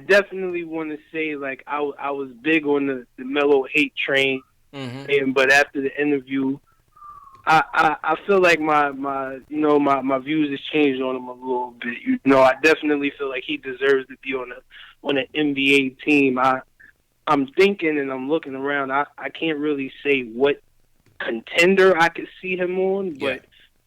definitely want to say, like, I was big on the Melo hate train, but after the interview, I feel like my views has changed on him a little bit. You know, I definitely feel like he deserves to be on an NBA team. I'm thinking and I'm looking around. I can't really say what contender I could see him on, but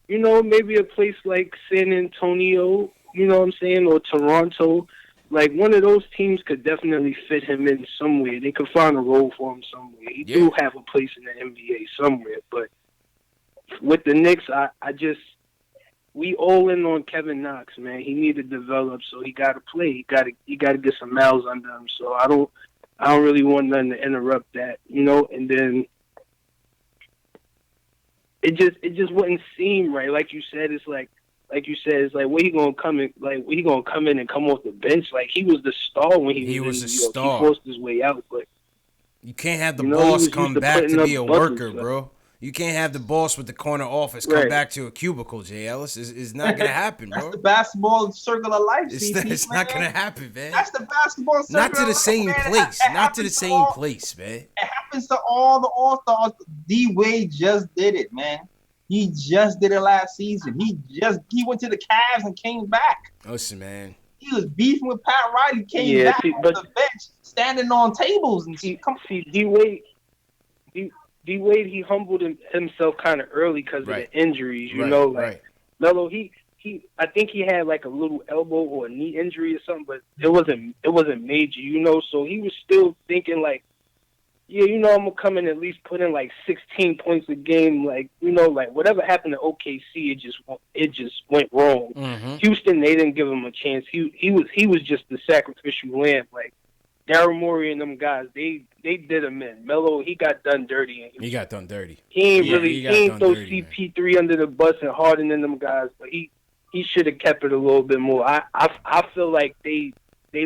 you know, maybe a place like San Antonio, you know what I'm saying, or Toronto. Like, one of those teams could definitely fit him in somewhere. They could find a role for him somewhere. He do have a place in the NBA somewhere, but with the Knicks, we all in on Kevin Knox, man. He need to develop, so he got to play. He got to get some miles under him. So I don't really want nothing to interrupt that, you know. And then it just wouldn't seem right. Like you said, it's like where he gonna come in? Like, he gonna come in and come off the bench? Like, he was the star when he was in New York. He forced his way out, but you can't have the boss come back to be a worker, buckets, bro. You can't have the boss with the corner office come back to a cubicle, J.Ellis. It's not gonna happen, bro. That's the basketball circle of life. It's not gonna happen, man. That's the basketball circle. Not to the same place. Not to the same place, man. It happens to all the All-Stars. D-Wade just did it, man. He just did it last season. He went to the Cavs and came back. Listen, man. He was beefing with Pat Riley, came back on the bench, standing on tables and D-Wade, he humbled himself kind of early because of the injuries. You know, like Melo, I think he had like a little elbow or a knee injury or something, but it wasn't major. You know, so he was still thinking like, yeah, you know, I'm gonna come in and at least put in like 16 points a game. Like, you know, like whatever happened to OKC, it just went wrong. Mm-hmm. Houston, they didn't give him a chance. He was just the sacrificial lamb. Like, Daryl Morey and them guys, they did him in. Melo, he got done dirty. He got done dirty. He ain't throw CP3 under the bus and Harden and them guys, but he should have kept it a little bit more. I feel like they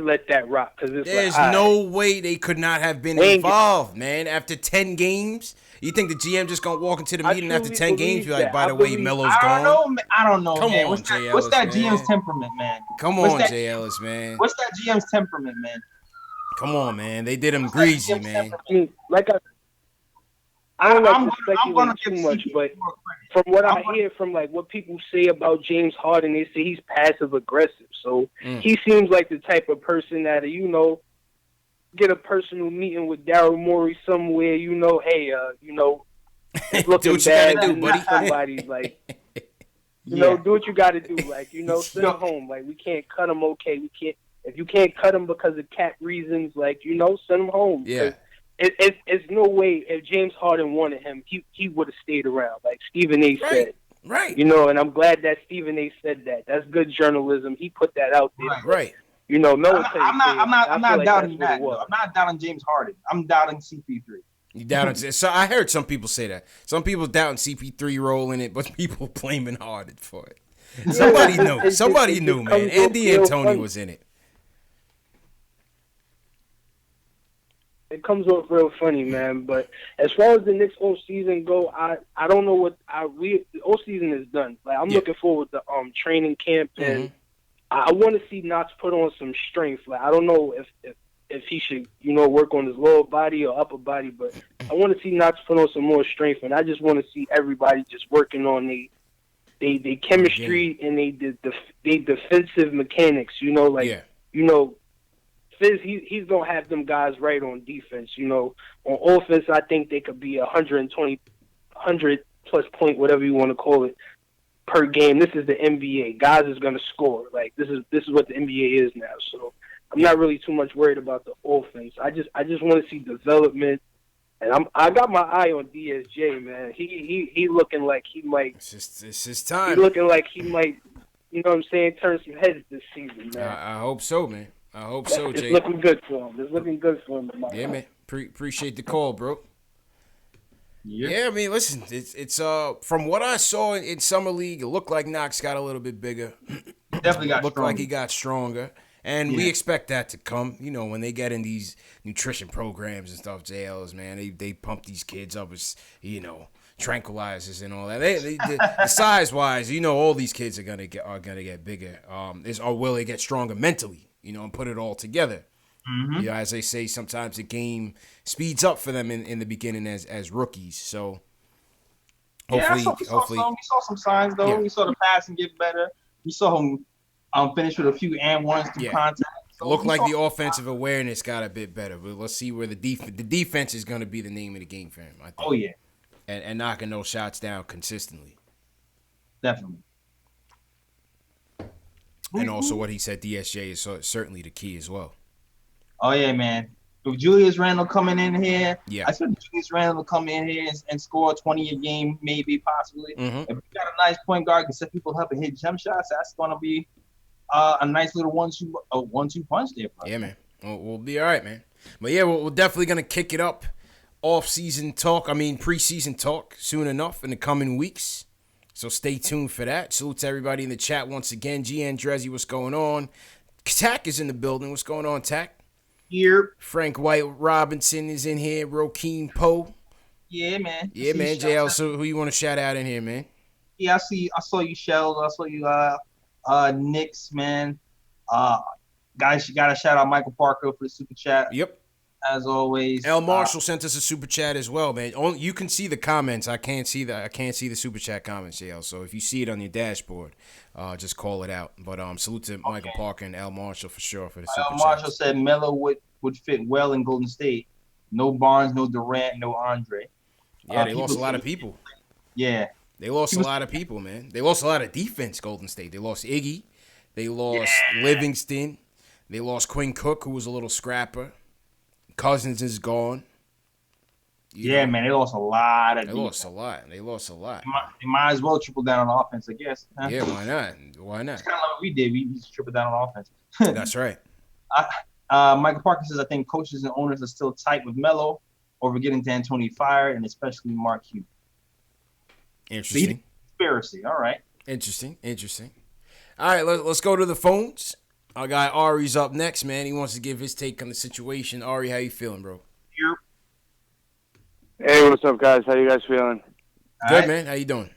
let that rock because there's no way they could not have been involved, man. After 10 games, you think the GM just gonna walk into the meeting after 10 games? Be like, by the way, Melo's gone. I don't know. Come man. on, What's that GM's temperament, man? Come on, J.Ellis, man. What's that GM's temperament, man? Come on, man. They did him greasy, man. Like I don't like to speculate too much, but from what I hear from like what people say about James Harden, they say he's passive aggressive. So he seems like the type of person that, you know, get a personal meeting with Daryl Morey somewhere. You know, hey, you know, it's looking bad. Do, buddy. Somebody like, you know, do what you got to do. Like, you know, send him home. Like, we can't cut him. Okay, we can't. If you can't cut him because of cap reasons, like, you know, send him home. Yeah. It's no way if James Harden wanted him, he would have stayed around, like Stephen A. said. Right. You know, and I'm glad that Stephen A. said that. That's good journalism. He put that out there. Right. You know, I'm not doubting that. I'm not doubting James Harden. I'm doubting CP3. You doubting? So I heard some people say that. Some people doubting CP3 role in it, but people blaming Harden for it. Somebody knew. Somebody knew, man. Andy Antoni was in it. It comes off real funny, man. But as far as the Knicks whole season go, I don't know what the whole season is done. Like, I'm looking forward to training camp, and I want to see Knox put on some strength. Like, I don't know if he should, you know, work on his lower body or upper body, but I want to see Knox put on some more strength, and I just want to see everybody just working on the chemistry and they defensive mechanics. You know, like you know. Fizz, he's going to have them guys right on defense. You know, on offense, I think they could be 100-plus point, whatever you want to call it, per game. This is the NBA. Guys is going to score. Like, this is what the NBA is now. So I'm not really too much worried about the offense. I just want to see development. And I got my eye on DSJ, man. He looking like he might. It's his time. He looking like he might, you know what I'm saying, turn some heads this season, man. I hope so, man. I hope so, Jay. It's looking good for him. It's looking good for him. Yeah, man. Appreciate the call, bro. Yeah, I mean, listen, it's from what I saw in summer league, it looked like Knox got a little bit bigger. Definitely got looked stronger. like he got stronger, and we expect that to come. You know, when they get in these nutrition programs and stuff, J.Ellis, man, they pump these kids up as, you know, tranquilizers and all that. The size wise, you know, all these kids are gonna get bigger. Or will they get stronger mentally? You know, and put it all together. You know, as they say, sometimes the game speeds up for them in the beginning as rookies. So Hopefully, we saw some signs though. Yeah. We saw the passing get better. We saw him finish with a few and ones through contact. So Looked like the offensive awareness got a bit better, but let's see where the defense is going to be the name of the game for him, I think. Oh yeah, and knocking those shots down consistently. Definitely. And also what he said, DSJ is certainly the key as well. Oh yeah, man. With Julius Randle coming in here, yeah, I expect Julius Randle to come in here and score 20 a game, maybe, possibly. Mm-hmm. If you got a nice point guard can set people up and hit jump shots, that's going to be a nice little 1-2 punch there, bro. Yeah, man. We'll be all right, man. But yeah, we're definitely going to kick it up. Preseason talk soon enough in the coming weeks. So stay tuned for that. Salute to everybody in the chat once again. G. Andrezzi, what's going on? Tack is in the building. What's going on, Tack? Here. Frank White Robinson is in here. Rokeem Poe. Yeah, man. Yeah, man. J.Ellis, so who you want to shout out in here, man? Yeah, I saw you, Shells. I saw you, Knicks, man. Guys, you got to shout out Michael Parker for the super chat. Yep. As always. L. Marshall sent us a super chat as well, man. You can see the comments. I can't see the super chat comments, JL. So if you see it on your dashboard, just call it out. But salute to Michael Parker and L. Marshall for sure for the super chat. L. Marshall said Melo would fit well in Golden State. No Barnes, no Durant, no Andre. Yeah, they lost a lot of people. Yeah. They lost a lot of people, man. They lost a lot of defense, Golden State. They lost Iggy. They lost Livingston. They lost Quinn Cook, who was a little scrapper. Cousins is gone. Man, they lost a lot of They lost a lot. They They might as well triple down on offense, I guess. Yeah, why not? Why not? It's kind of like what we did. We just tripled down on offense. That's right. Michael Parker says, I think coaches and owners are still tight with Melo over getting D'Antoni fired, and especially Mark Cuban. Interesting. Conspiracy. All right. Interesting. All right, let's go to the phones. Our guy Ari's up next, man. He wants to give his take on the situation. Ari, how you feeling, bro? Hey, what's up, guys? How you guys feeling? Good, man. How you doing?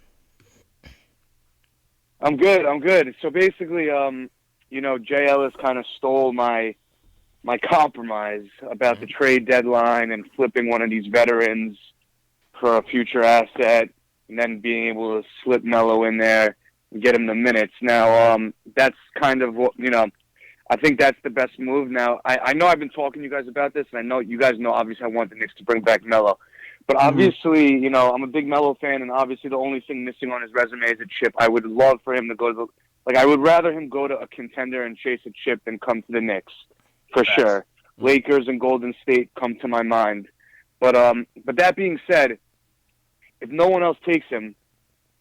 I'm good. So basically, J.Ellis kind of stole my compromise about the trade deadline and flipping one of these veterans for a future asset and then being able to slip Melo in there and get him the minutes. Now, that's kind of what, I think that's the best move. Now, I know I've been talking to you guys about this, and I know you guys know, obviously, I want the Knicks to bring back Melo. But obviously, I'm a big Melo fan, and obviously the only thing missing on his resume is a chip. I would love for him to go to I would rather him go to a contender and chase a chip than come to the Knicks, for sure. Lakers and Golden State come to my mind. But that being said, if no one else takes him,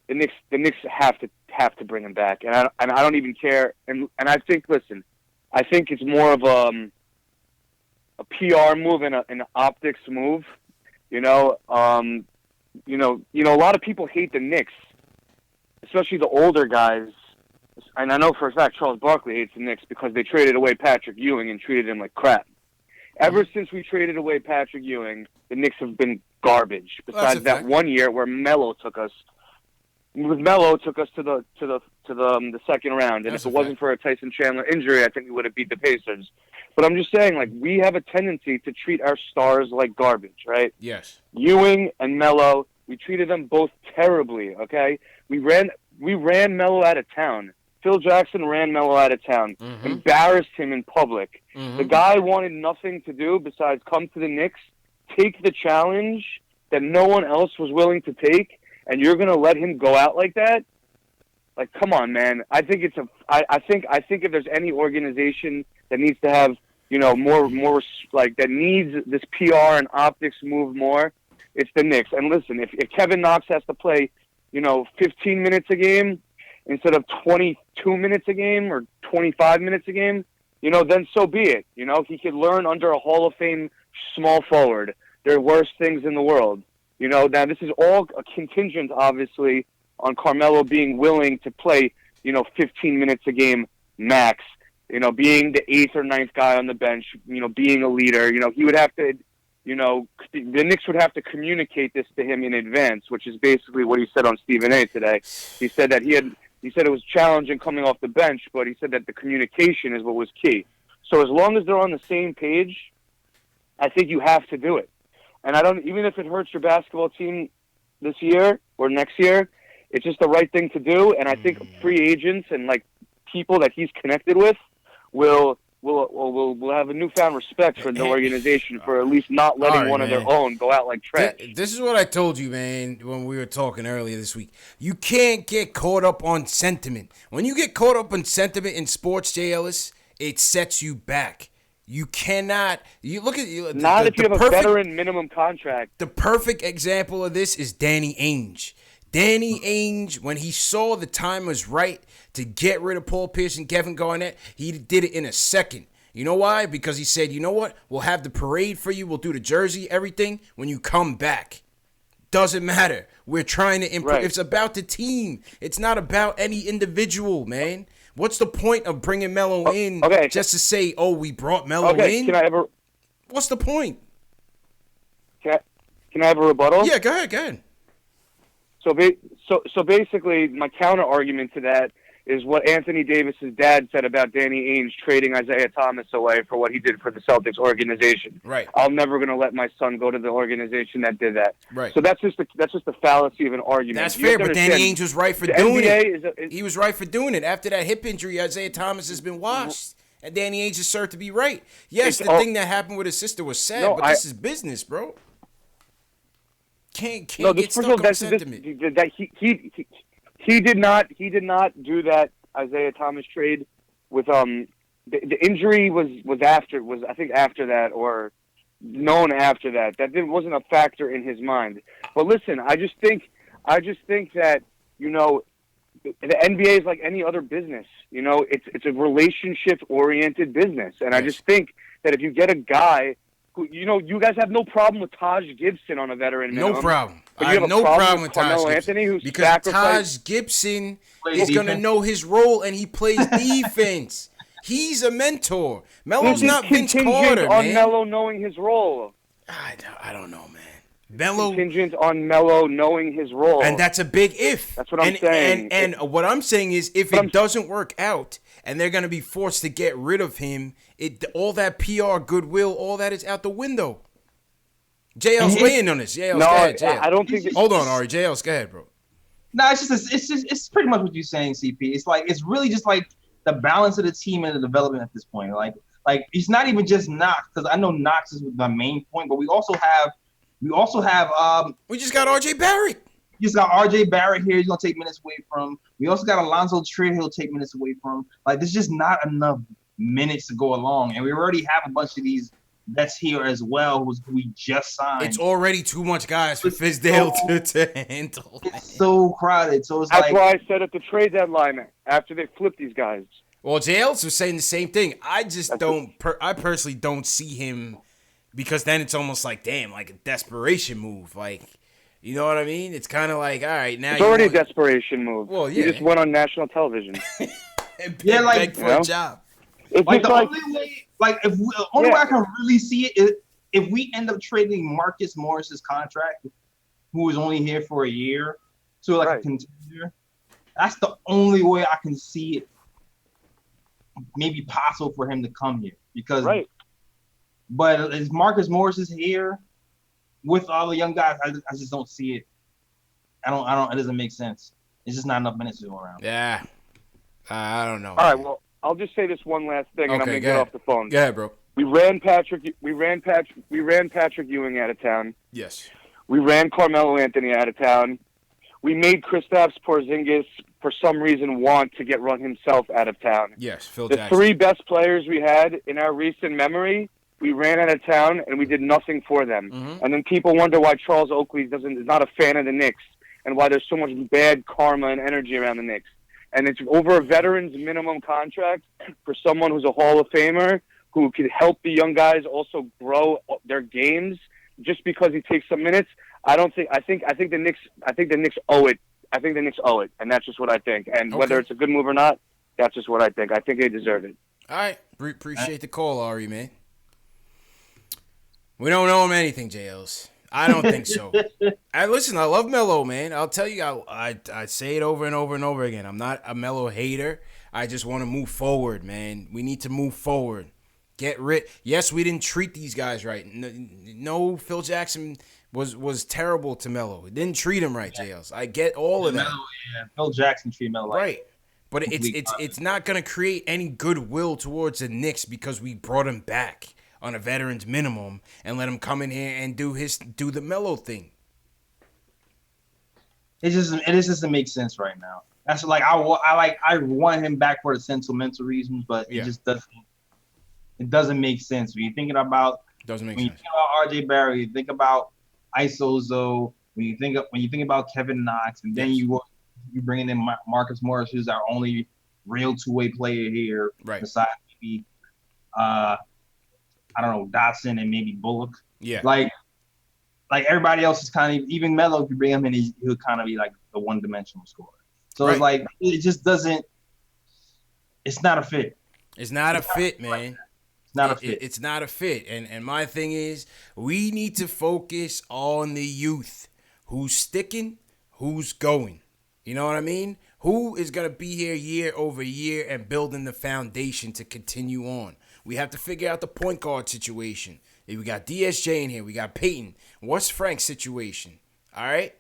the Knicks have to bring him back, and I don't even care. And I think, listen, I think it's more of a PR move and an optics move. A lot of people hate the Knicks, especially the older guys. And I know for a fact Charles Barkley hates the Knicks because they traded away Patrick Ewing and treated him like crap. Ever since we traded away Patrick Ewing, the Knicks have been garbage. Besides that one year where Melo took us to the second round, and if it wasn't for a Tyson Chandler injury, I think we would have beat the Pacers. But I'm just saying, we have a tendency to treat our stars like garbage, right? Yes. Ewing and Melo, we treated them both terribly. Okay, we ran Melo out of town. Phil Jackson ran Melo out of town, embarrassed him in public. The guy wanted nothing to do besides come to the Knicks, take the challenge that no one else was willing to take, and you're going to let him go out like that? Come on, man. I think I think if there's any organization that needs to have, more that needs this PR and optics move more, it's the Knicks. And listen, if Kevin Knox has to play, 15 minutes a game instead of 22 minutes a game or 25 minutes a game, then so be it. He could learn under a Hall of Fame small forward. There are worse things in the world. Now this is all a contingent, obviously, on Carmelo being willing to play, 15 minutes a game max, being the 8th or 9th guy on the bench, being a leader. He would have to, the Knicks would have to communicate this to him in advance, which is basically what he said on Stephen A. today. He said that he said it was challenging coming off the bench, but he said that the communication is what was key. So as long as they're on the same page, I think you have to do it. And even if it hurts your basketball team, this year or next year. It's just the right thing to do, and I think free agents and like people that he's connected with will have a newfound respect for the organization for at least not letting one of their own go out like trash. This is what I told you, man, when we were talking earlier this week. You can't get caught up on sentiment. When you get caught up on sentiment in sports, J.Ellis, it sets you back. You cannot. You look at you. Not if you have a veteran minimum contract. The perfect example of this is Danny Ainge. Danny Ainge, when he saw the time was right to get rid of Paul Pierce and Kevin Garnett, he did it in a second. You know why? Because he said, you know what? We'll have the parade for you. We'll do the jersey, everything, when you come back. Doesn't matter. We're trying to improve. Right. It's about the team. It's not about any individual, man. What's the point of bringing Melo in just to say, oh, we brought Melo in? Can I have What's the point? Can I have a rebuttal? Yeah, go ahead. So basically, my counter argument to that is what Anthony Davis's dad said about Danny Ainge trading Isaiah Thomas away for what he did for the Celtics organization. Right. I'm never going to let my son go to the organization that did that. Right. So that's just the fallacy of an argument. That's fair, but Danny Ainge was right for doing it. He was right for doing it. After that hip injury, Isaiah Thomas has been washed, and Danny Ainge is served to be right. Yes, the thing that happened with his sister was sad, but this is business, bro. Can't get stuck on sentiment. He did not do that Isaiah Thomas trade with the injury was I think after that or known after that. That wasn't a factor in his mind. But listen, I just think that, you know, the NBA is like any other business. You know, it's a relationship oriented business. And I just think that if you get a guy who, you know, you guys have no problem with Taj Gibson on a veteran minimum. No problem. But I have no problem with Carmelo Taj Anthony, Gibson. who's Because Taj Gibson is going to know his role, and he plays defense. He's a mentor. Melo's not Vince Carter, man. On Melo knowing his role. I don't know, man. Melo contingent on Melo knowing his role. And that's a big if. That's what I'm saying. And what I'm saying is if it doesn't work out and they're going to be forced to get rid of him, all that PR goodwill, all that is out the window. JL's weighing on this. JL's, no, go ahead, JL. I don't think. Hold on, Ari. JL's, go ahead, bro. No, it's pretty much what you're saying, CP. It's really just like the balance of the team and the development at this point. Like it's not even just Knox, because I know Knox is the main point, but we also have we just got RJ Barrett. You just got RJ Barrett here. He's gonna take minutes away from. We also got Alonzo Trier. He'll take minutes away from. Like there's just not enough minutes to go along, and we already have a bunch of these vets here as well, who we just signed. It's already too much guys for Fizdale to handle. It's so crowded. So that's why I said at the trade deadline after they flipped these guys. Well, J.Ellis was saying the same thing. I just I personally don't see him, because then it's almost like, damn, like a desperation move. Like, you know what I mean? It's kind of like, all right, now it's already a desperation move. Well, yeah. He just went on national television. Beg for a job. It's like the only way, the only way I can really see it is if we end up trading Marcus Morris's contract, who was only here for a year, to a contender. That's the only way I can see it maybe possible for him to come here, because. Right. But as Marcus Morris is here with all the young guys, I just don't see it. I don't. It doesn't make sense. It's just not enough minutes to go around. Yeah. I don't know. All right. Well, I'll just say this one last thing, and I'm gonna get off the phone. Go ahead, bro. We ran Patrick Ewing out of town. Yes. We ran Carmelo Anthony out of town. We made Kristaps Porzingis, for some reason, want to get run himself out of town. Yes, Phil Jackson. The three best players we had in our recent memory, we ran out of town and we did nothing for them. Mm-hmm. And then people wonder why Charles Oakley is not a fan of the Knicks and why there's so much bad karma and energy around the Knicks. And it's over a veteran's minimum contract for someone who's a Hall of Famer who could help the young guys also grow their games just because he takes some minutes. I think the Knicks owe it. I think the Knicks owe it, and that's just what I think. And whether it's a good move or not, that's just what I think. I think they deserve it. All right. Appreciate the call, Ari, man. We don't know him anything, J.Ellis. I don't think so. Listen, I love Melo, man. I'll tell you, I say it over and over and over again. I'm not a Melo hater. I just want to move forward, man. We need to move forward. Get rid. Yes, we didn't treat these guys right. No, Phil Jackson was terrible to Melo. It didn't treat him right, J.Ellis. I get all of that. Phil Jackson treated Melo Right. like But it's not going to create any goodwill towards the Knicks because we brought him back on a veteran's minimum and let him come in here and do the Melo thing. It just doesn't make sense right now. That's like I want him back for the sentimental reasons, but it just doesn't. It doesn't make sense when you're thinking about. Doesn't make when sense. you think about R.J. Barrett, you think about Isozo. When you think about Kevin Knox, and then you bring in Marcus Morris, who's our only real two-way player here, right? Besides maybe, I don't know, Dotson and maybe Bullock. Yeah. Like everybody else is kind of, even Melo, if you bring him in, he'll kind of be like the one-dimensional scorer. So it's like, it just doesn't, it's not a fit. It's not a fit, man. It's not a fit. It's not a fit. And my thing is, we need to focus on the youth. Who's sticking, who's going. You know what I mean? Who is going to be here year over year and building the foundation to continue on? We have to figure out the point guard situation. We got DSJ in here. We got Peyton. What's Frank's situation? All right?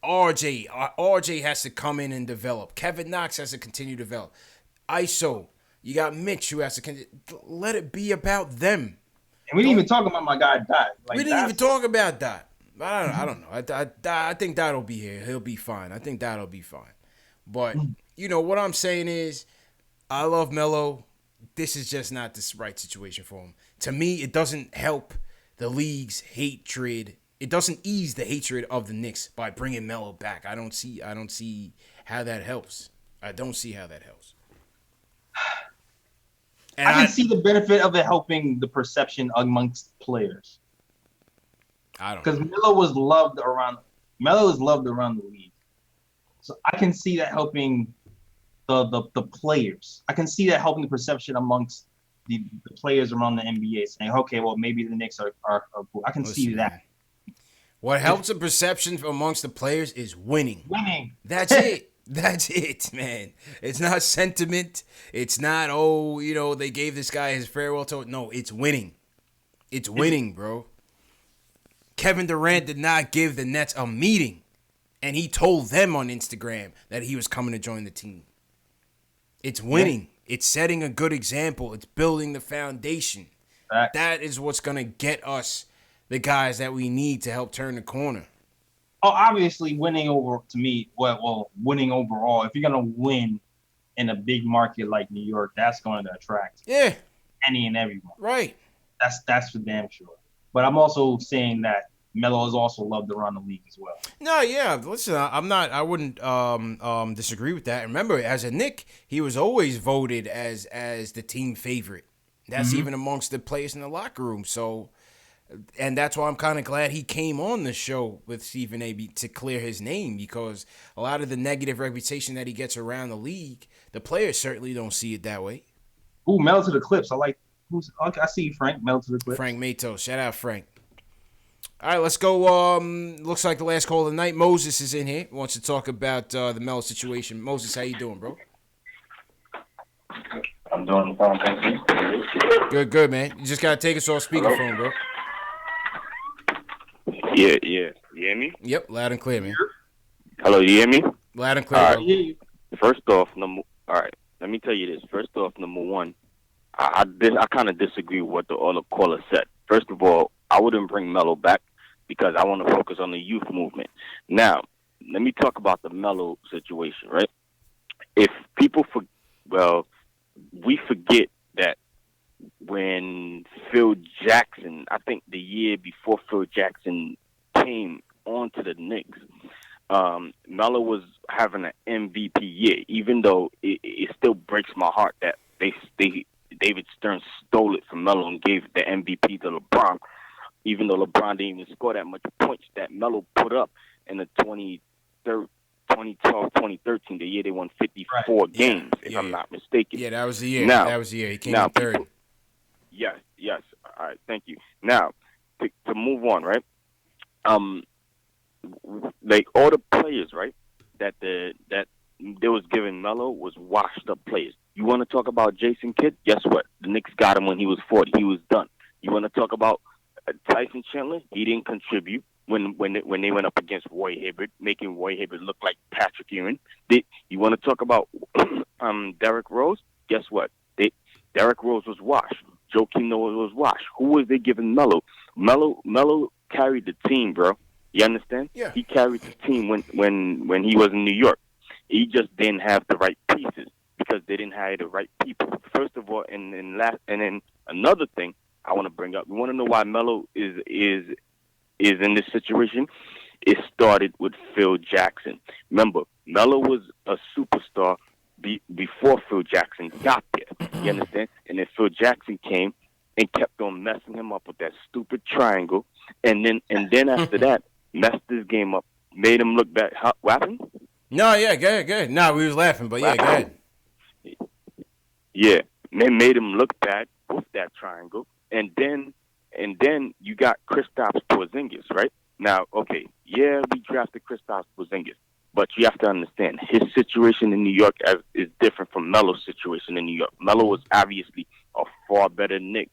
RJ has to come in and develop. Kevin Knox has to continue to develop. ISO. You got Mitch who has to let it be about them. And we didn't even talk about my guy Dot. We didn't even talk about Dot. I don't know. I think Dot'll be here. He'll be fine. I think Dot'll be fine. But, you know, what I'm saying is I love Melo. This is just not the right situation for him. To me, it doesn't help the league's hatred. It doesn't ease the hatred of the Knicks by bringing Melo back. I don't see how that helps. I don't see how that helps. And I can see the benefit of it helping the perception amongst players. I don't because Melo is loved around the league. So I can see that helping the players. I can see that helping the perception amongst the players around the NBA, saying, okay, well, maybe the Knicks are cool. I can see that. Man. What helps the perception amongst the players is winning. Winning. That's it. That's it, man. It's not sentiment. It's not, they gave this guy his farewell tour. No, it's winning. It's winning, bro. Kevin Durant did not give the Nets a meeting, and he told them on Instagram that he was coming to join the team. It's winning. Yeah. It's setting a good example. It's building the foundation. Right. That is what's going to get us the guys that we need to help turn the corner. Oh, obviously, winning overall, if you're going to win in a big market like New York, that's going to attract any and everyone. Right. That's for damn sure. But I'm also saying that Melo is also loved around the league as well. No, yeah. Listen, I wouldn't disagree with that. Remember, as a Knick, he was always voted as the team favorite. That's even amongst the players in the locker room. So, and that's why I'm kind of glad he came on the show with Stephen A. to clear his name, because a lot of the negative reputation that he gets around the league, the players certainly don't see it that way. Ooh, Melo to the Clips. I see you, Frank. Melo to the Clips. Frank Mato. Shout out, Frank. All right, let's go. Looks like the last call of the night. Moses is in here. Wants to talk about the Melo situation. Moses, how you doing, bro? I'm doing fine, thank you. Good, man. You just got to take us off speakerphone, bro. Yeah. You hear me? Yep, loud and clear, man. Hello, you hear me? Loud and clear, all bro. Right. First off, all right, let me tell you this. First off, number one, I kind of disagree with what the other caller said. First of all, I wouldn't bring Melo back because I want to focus on the youth movement. Now, let me talk about the Melo situation, right? If people we forget that when Phil Jackson, I think the year before Phil Jackson came onto the Knicks, Melo was having an MVP year, even though it still breaks my heart that David Stern stole it from Melo and gave the MVP to LeBron, even though LeBron didn't even score that much points that Melo put up in the 2012, 2013, the year they won 54 games, if I'm not mistaken. Yeah, that was the year. He came in third. Yes. All right, thank you. Now, to move on, right? Like all the players, right, that they was giving Melo was washed up players. You want to talk about Jason Kidd? Guess what? The Knicks got him when he was 40. He was done. You want to talk about Tyson Chandler, he didn't contribute when they went up against Roy Hibbert, making Roy Hibbert look like Patrick Ewing. You want to talk about Derrick Rose? Guess what? Derrick Rose was washed. Joakim Noah was washed. Who was they giving Melo? Melo carried the team, bro. You understand? Yeah. He carried the team when he was in New York. He just didn't have the right pieces because they didn't have the right people. First of all, and then another thing I want to bring up. You want to know why Melo is in this situation? It started with Phil Jackson. Remember, Melo was a superstar before Phil Jackson got there. You understand? And then Phil Jackson came and kept on messing him up with that stupid triangle. And then after that, messed his game up, made him look bad. What happened? No, yeah, good. No, we was laughing, but yeah, go ahead. Yeah, they made him look bad with that triangle. And then you got Kristaps Porzingis, right? Now, okay, yeah, we drafted Kristaps Porzingis. But you have to understand, his situation in New York is different from Melo's situation in New York. Melo was obviously a far better Knick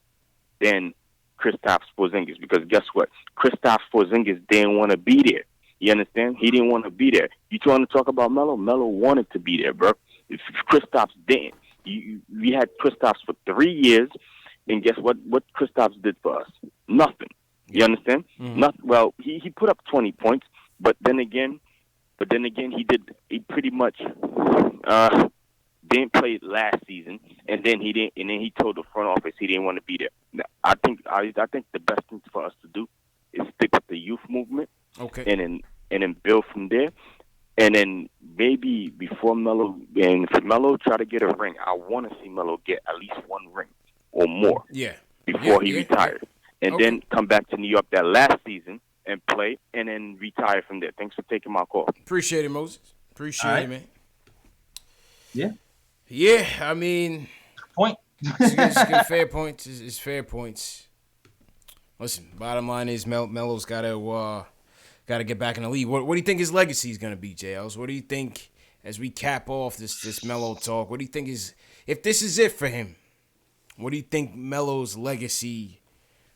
than Kristaps Porzingis because guess what? Kristaps Porzingis didn't want to be there. You understand? He didn't want to be there. You trying to talk about Melo? Melo wanted to be there, bro. If Kristaps didn't. We had Kristaps for 3 years, and guess what? What Kristaps did for us? Nothing. You understand? Mm-hmm. Well, he put up 20 points, but then again, he pretty much didn't play last season, and then he told the front office he didn't want to be there. Now, I think the best thing for us to do is stick with the youth movement, okay, and then build from there, and then maybe before Melo and if Melo try to get a ring, I want to see Melo get at least one ring or more, before he retires, and then come back to New York that last season and play, and then retire from there. Thanks for taking my call. Appreciate it, Moses. Appreciate it, man. Yeah. Yeah, I mean, Point. it's good, fair points. It's fair points. Listen, bottom line is Melo's got to get back in the league. What do you think his legacy is going to be, J.Ellis? What do you think as we cap off this Melo talk? What do you think if this is it for him? What do you think Melo's legacy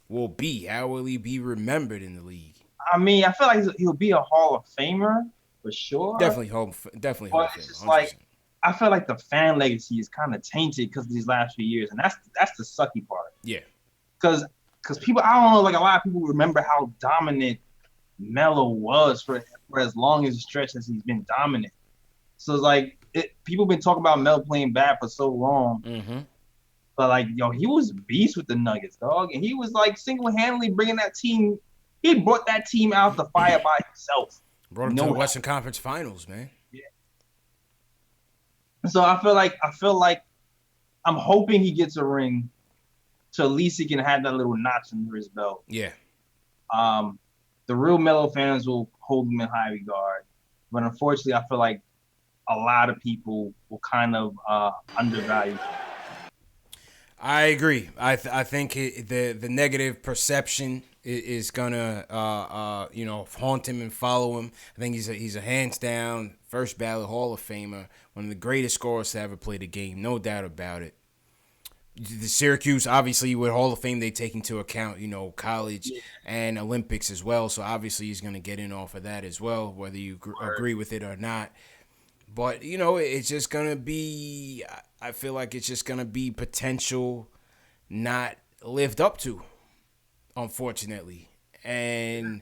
will be? How will he be remembered in the league? I mean, I feel like he'll be a Hall of Famer for sure. Definitely Hall of Famer. But it's just 100%. Like, I feel like the fan legacy is kind of tainted because of these last few years, and that's the sucky part. Yeah. Because people, I don't know, like a lot of people remember how dominant Melo was for as long as a stretch as he's been dominant. So it's like people been talking about Melo playing bad for so long. Mm-hmm. But like, he was a beast with the Nuggets, dog, and he was like single-handedly bringing that team. He brought that team out the fire by himself. Brought him to the Western Conference Finals, man. Yeah. So I feel like I'm hoping he gets a ring, so at least he can have that little notch under his belt. Yeah. The real Melo fans will hold him in high regard, but unfortunately, I feel like a lot of people will kind of undervalue him. I agree. I think the negative perception is gonna haunt him and follow him. I think he's a hands down first ballot Hall of Famer, one of the greatest scorers to ever play the game, no doubt about it. The Syracuse, obviously, with Hall of Fame, they take into account, college and Olympics as well. So obviously, he's going to get in off of that as well, whether you agree with it or not. But it's just going to be. I feel like it's just going to be potential not lived up to, unfortunately. And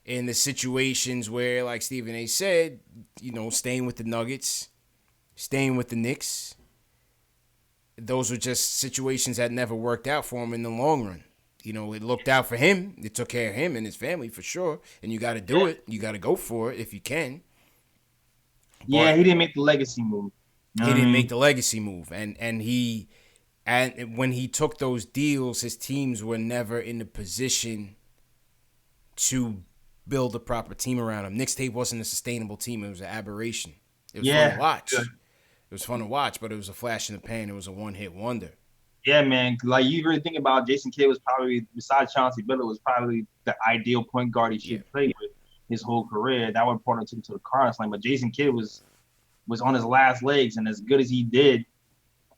in the situations where, like Stephen A. said, staying with the Nuggets, staying with the Knicks, those were just situations that never worked out for him in the long run. It looked out for him. It took care of him and his family for sure. And you got to do it. You got to go for it if you can. Yeah, he didn't make the legacy move. He didn't make the legacy move. And when he took those deals, his teams were never in the position to build a proper team around him. Knicks tape wasn't a sustainable team. It was an aberration. It was fun to watch. Good. It was fun to watch, but it was a flash in the pan. It was a one-hit wonder. Yeah, man. Like, you really think about it, Jason Kidd was probably, besides Chauncey Billups, was probably the ideal point guard he should play with his whole career. That would point him to the Cardinals line. But Jason Kidd was on his last legs, and as good as he did,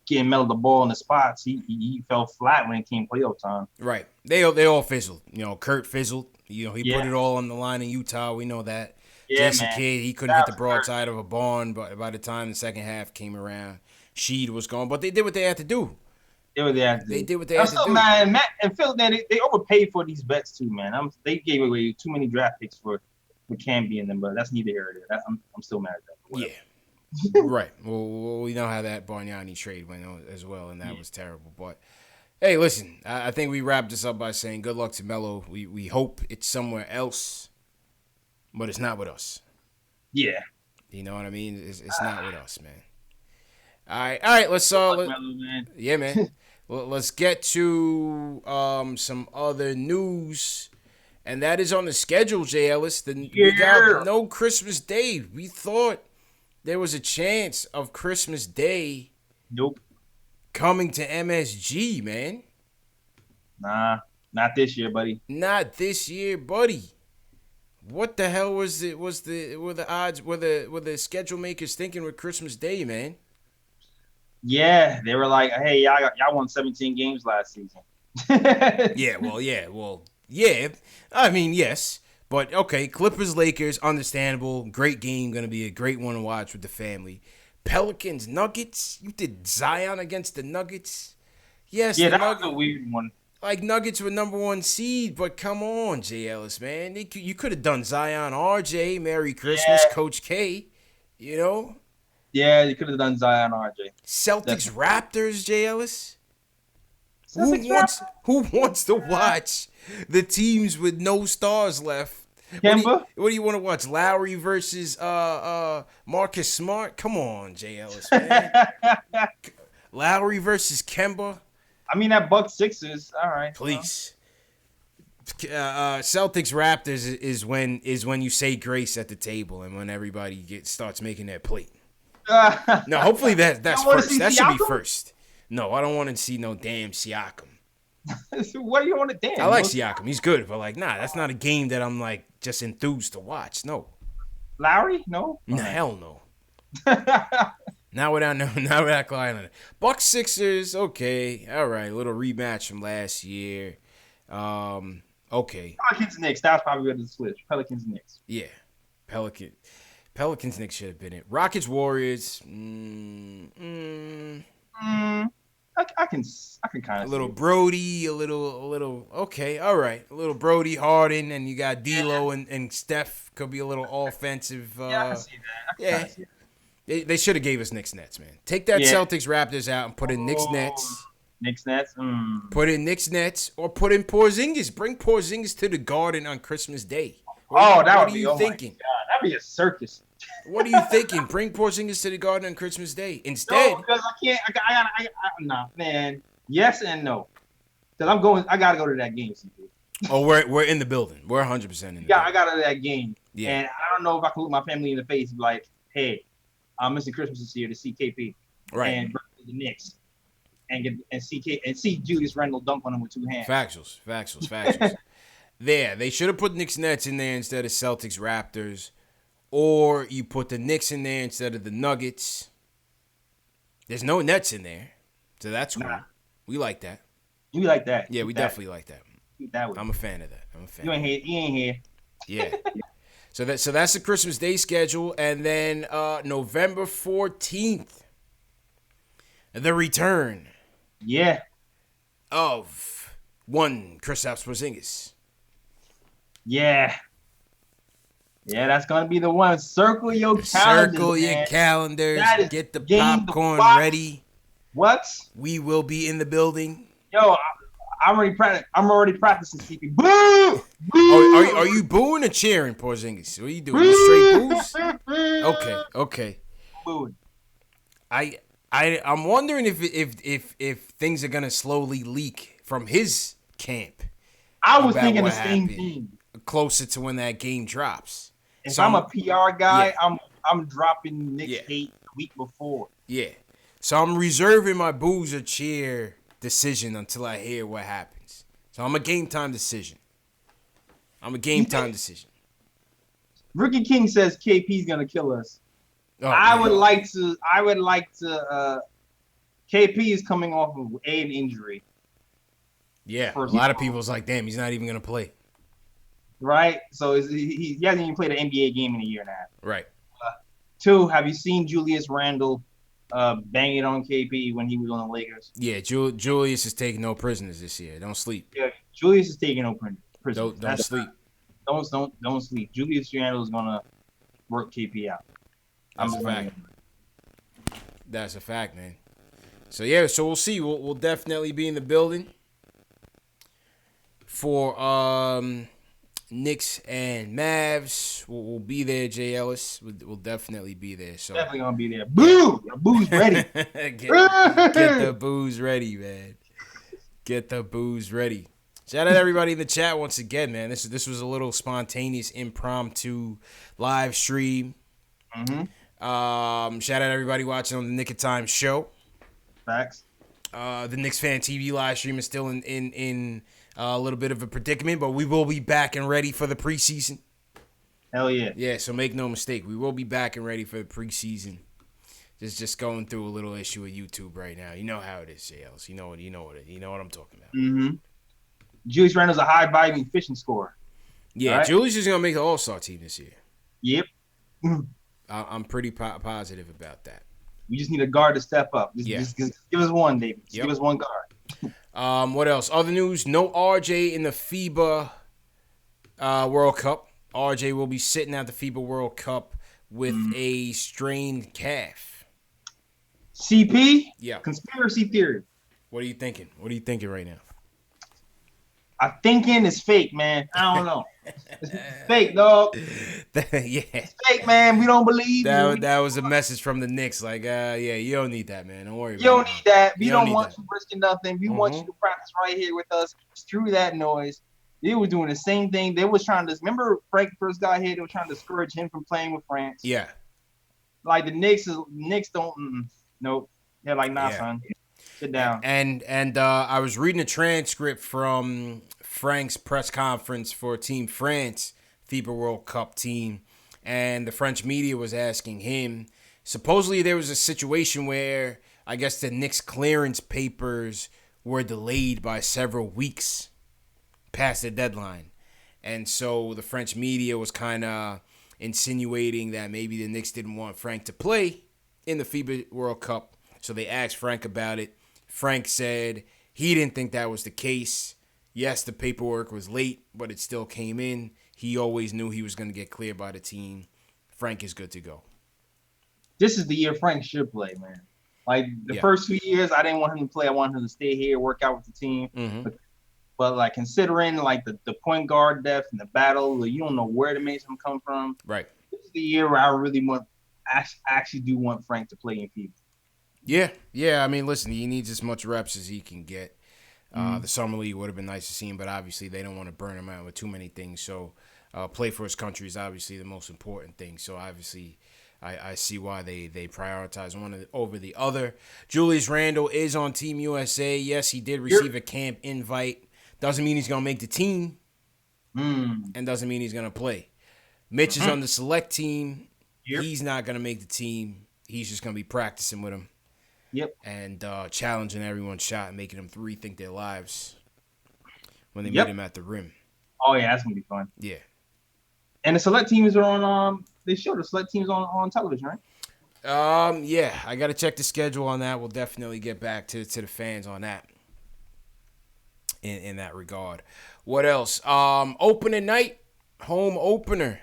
getting Melo the ball in the spots, he fell flat when it came playoff time. Right. They all fizzled. Kurt fizzled. He Yeah. put it all on the line in Utah. We know that. Yeah, Jason man. Kidd, he couldn't That hit the was broadside of a barn, but by the time the second half came around, Sheed was gone. But they did what they had to do. They were there. They did what they I'm had to still do. mad. Matt and Phil, man, they overpaid for these bets too, man. They gave away too many draft picks for Camby in them, but that's neither here nor there. I'm still mad at that. Whatever. Yeah. Right. Well, we know how that Bargnani trade went as well, and that was terrible. But hey, listen, I think we wrapped this up by saying good luck to Melo. We hope it's somewhere else, but it's not with us. Yeah. You know what I mean? It's not with us, man. All right. Let's Melo, man. yeah, man. Well, let's get to some other news, and that is on the schedule, J.Ellis. We got no Christmas Day. We thought there was a chance of Christmas Day. Nope. Coming to MSG, man. Nah, not this year, buddy. Not this year, buddy. What the hell were the odds? Were the schedule makers thinking with Christmas Day, man? Yeah, they were like, "Hey, y'all won 17 games last season." Yeah. I mean, yes, but okay. Clippers, Lakers, understandable. Great game, gonna be a great one to watch with the family. Pelicans, Nuggets. You did Zion against the Nuggets. Yes. Yeah, that was a weird one. Like Nuggets were number 1 seed, but come on, J.Ellis, man. You could have done Zion, RJ, Merry Christmas, Coach K. Yeah, you could have done Zion, RJ. Celtics, Raptors, J.Ellis. Celtics, Who wants to watch the teams with no stars left? Kemba? What do you want to watch? Lowry versus Marcus Smart? Come on, J.Ellis, man. Lowry versus Kemba. I mean, that Bucks Sixers. All right. Please. Celtics Raptors is when you say grace at the table and when everybody starts making their plate. No, hopefully that's first. That should be first. No, I don't want to see no damn Siakam. What do you want to damn? I like Siakam. He's good, but that's not a game that I'm just enthused to watch. No. Lowry? No. No, hell no. Now without Clyde. Bucks Sixers, okay. All right. A little rematch from last year. Okay. Pelicans Knicks. That was probably the switch. Pelicans Knicks. Yeah. Pelicans Knicks should have been it. Rockets Warriors. I can kind of a little Brody, a little okay, all right. A little Brody, Harden, and you got D'Lo and Steph could be a little offensive. Yeah, I can see that. See that. They should have gave us Knicks Nets, man. Take that Celtics Raptors out and put in Knicks Nets. Knicks Nets. Put in Knicks Nets or put in Porzingis. Bring Porzingis to the Garden on Christmas Day. What are you thinking? That'd be a circus. What are you thinking? Bring Porzingis to the Garden on Christmas Day. Instead, no, because I can't. Nah, man. Yes and no. Because I gotta go to that game. CP. Oh, we're in the building. We're 100% in the building. Yeah, I got to that game. Yeah. And I don't know if I can look my family in the face and be like, hey, I'm missing Christmas this year to see KP. Right. And the Knicks. And see Julius Randle dunk on him with 2 hands. Factuals. They should have put Knicks Nets in there instead of Celtics Raptors. Or you put the Knicks in there instead of the Nuggets. There's no Nets in there. So that's cool. Nah. We like that. You like that. Yeah, we definitely like that. That I'm a fan of that. You ain't here. Yeah. So that's the Christmas Day schedule. And then November 14th, the return. Yeah. Of one Kristaps Porzingis. Yeah. Yeah, that's going to be the one. Circle your calendars. Circle your calendars. Get the popcorn ready. What? We will be in the building. Yo, I'm already practicing CP. Boo! Boo! Are you booing or cheering, Porzingis? What are you doing? You straight boos? Okay. Booing. I'm wondering if things are gonna slowly leak from his camp. I was thinking the same thing. Closer to when that game drops. If I'm a PR guy, I'm dropping Knicks hate the week before. Yeah. So I'm reserving my booze or cheer decision until I hear what happens. So I'm a game time decision. Ricky King says KP's gonna kill us. Oh, I would like to KP is coming off of an injury. Yeah, a lot of people's like, damn, he's not even gonna play. Right? So he hasn't even played an NBA game in a year and a half. Right. 2, have you seen Julius Randle bang it on KP when he was on the Lakers? Yeah, Julius is taking no prisoners this year. Don't sleep. Yeah, Julius is taking no prisoners. Don't sleep. Don't sleep. Julius Randle is gonna work KP out. That's a fact. That's a fact, man. So yeah, so we'll see. We'll definitely be in the building for Knicks and Mavs. We'll be there, J.Ellis. We'll definitely be there. So definitely gonna be there. Boo! The boo's ready. get the booze ready, man. Get the booze ready. Shout out to everybody in the chat once again, man. This was a little spontaneous, impromptu live stream. Mm-hmm. Shout out to everybody watching on the Nick of Time show. Facts. The Knicks Fan TV live stream is still in a little bit of a predicament, but we will be back and ready for the preseason. Hell yeah. Yeah, so make no mistake. We will be back and ready for the preseason. Just going through a little issue with YouTube right now. You know how it is, J.Ellis. You know what I'm talking about. Mm-hmm. Julius Randle's a high volume efficient scorer. Yeah, right? Julius is gonna make the All-Star team this year. Yep. I'm pretty positive about that. We just need a guard to step up. Just give us one, David. Just give us one guard. What else? Other news, no RJ in the FIBA World Cup. RJ will be sitting at the FIBA World Cup with a strained calf. CP? Yeah. Conspiracy theory. What are you thinking? What are you thinking right now? I'm thinking it's fake, man. I don't know. It's fake, dog. Yeah. It's fake, man. We don't believe that was a message from the Knicks. Like, yeah, you don't need that, man. Don't worry about it. You don't need that. We don't want that. you risking nothing. We want you to practice right here with us. Screw that noise. They were doing the same thing. They was trying to – remember Frank first got here? They were trying to discourage him from playing with France. Yeah. Like the Knicks don't nope. They're like, nah, son. Sit down. And I was reading a transcript from Frank's press conference for Team France FIBA World Cup team, and the French media was asking him. Supposedly there was a situation where I guess the Knicks clearance papers were delayed by several weeks past the deadline, and so the French media was kind of insinuating that maybe the Knicks didn't want Frank to play in the FIBA World Cup, so they asked Frank about it. Frank said he didn't think that was the case. Yes, the paperwork was late, but it still came in. He always knew he was going to get cleared by the team. Frank is good to go. This is the year Frank should play, man. Like, the first 2 years, I didn't want him to play. I wanted him to stay here, work out with the team. Mm-hmm. But like, considering, like, the point guard depth and the battle, you don't know where to make him come from. Right. This is the year where I really actually do want Frank to play in FIBA. Yeah. I mean, listen, he needs as much reps as he can get. The summer league would have been nice to see him, but obviously they don't want to burn him out with too many things. So play for his country is obviously the most important thing. So obviously I see why they prioritize one over the other. Julius Randle is on Team USA. Yes, he did receive a camp invite. Doesn't mean he's going to make the team and doesn't mean he's going to play. Mitch is on the select team. He's not going to make the team. He's just going to be practicing with him. And challenging everyone's shot and making them rethink their lives when they meet him at the rim. Oh, yeah, that's going to be fun. Yeah. And the select teams are on, they show the select teams on television, right? Yeah, I got to check the schedule on that. We'll definitely get back to the fans on that in that regard. What else? Opening night, home opener.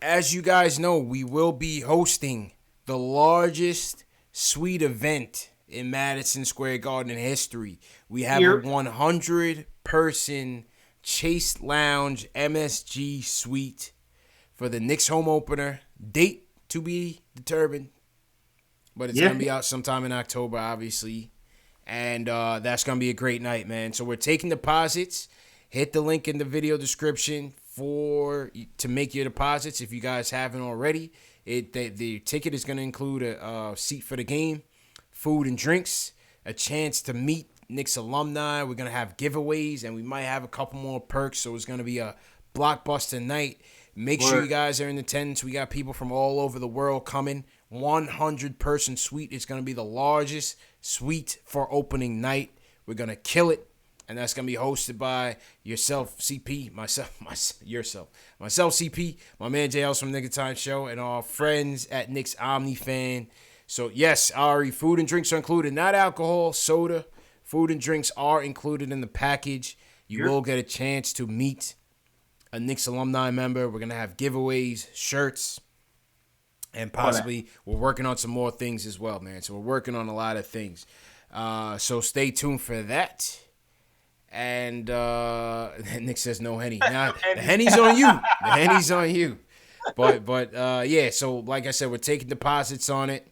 As you guys know, we will be hosting the largest suite event in Madison Square Garden history. We have a 100-person Chase Lounge MSG suite for the Knicks home opener. Date to be determined, but it's going to be out sometime in October, obviously. And that's going to be a great night, man. So we're taking deposits. Hit the link in the video description to make your deposits if you guys haven't already. The ticket is going to include a seat for the game, food and drinks, a chance to meet Knicks alumni. We're going to have giveaways, and we might have a couple more perks, so it's going to be a blockbuster night. Make sure you guys are in attendance. We got people from all over the world coming. 100-person suite. It's going to be the largest suite for opening night. We're going to kill it. And that's going to be hosted by yourself, CP, myself, CP, my man J.Ellis from Nigga Time Show, and our friends at Knicks Omni Fan. So, yes, Ari, food and drinks are included. Not alcohol, soda. Food and drinks are included in the package. You will get a chance to meet a Knicks alumni member. We're going to have giveaways, shirts, and possibly we're working on some more things as well, man. So we're working on a lot of things. So stay tuned for that. And Nick says no Henny. Nah, the Henny's on you. The Henny's on you. But yeah, so like I said, we're taking deposits on it.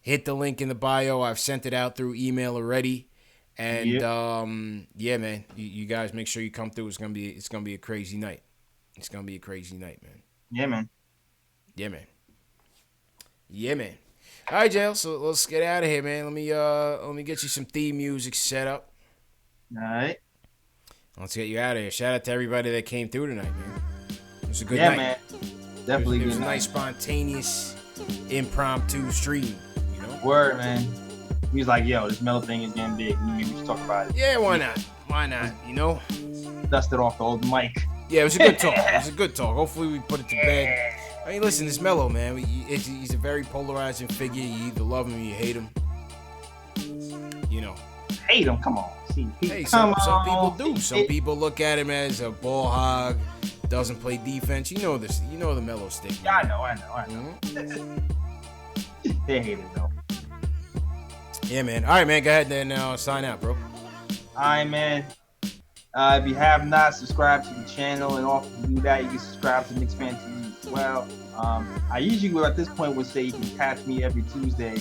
Hit the link in the bio. I've sent it out through email already. And yeah, man, you guys make sure you come through. It's gonna be a crazy night. It's gonna be a crazy night, man. Yeah, man. Yeah, man. Yeah, man. All right, Jail. So let's get out of here, man. Let me get you some theme music set up. All right. Let's get you out of here. Shout out to everybody that came through tonight, man. It was a good night. night. Man. Definitely It was good a nice, spontaneous, impromptu stream. You know. Word, man. He was like, "Yo, this Melo thing is getting big. We should talk about it." Yeah, why not? Why not? You know. Dusted off the old mic. Yeah, it was a good talk. It was a good talk. Hopefully, we put it to bed. I mean, listen, this Melo, man. He's a very polarizing figure. You either love him or you hate him. You know. Hate him? Come on. Hey, some people do. Some people look at him as a ball hog, doesn't play defense. You know this. You know the Melo stick. Yeah, I know. Mm-hmm. They hate it though. Yeah, man. All right, man. Go ahead and sign out, bro. All right, man. If you have not subscribed to the channel, and also to do that, you can subscribe to Knicks Fan TV as well. I usually at this point would say you can catch me every Tuesday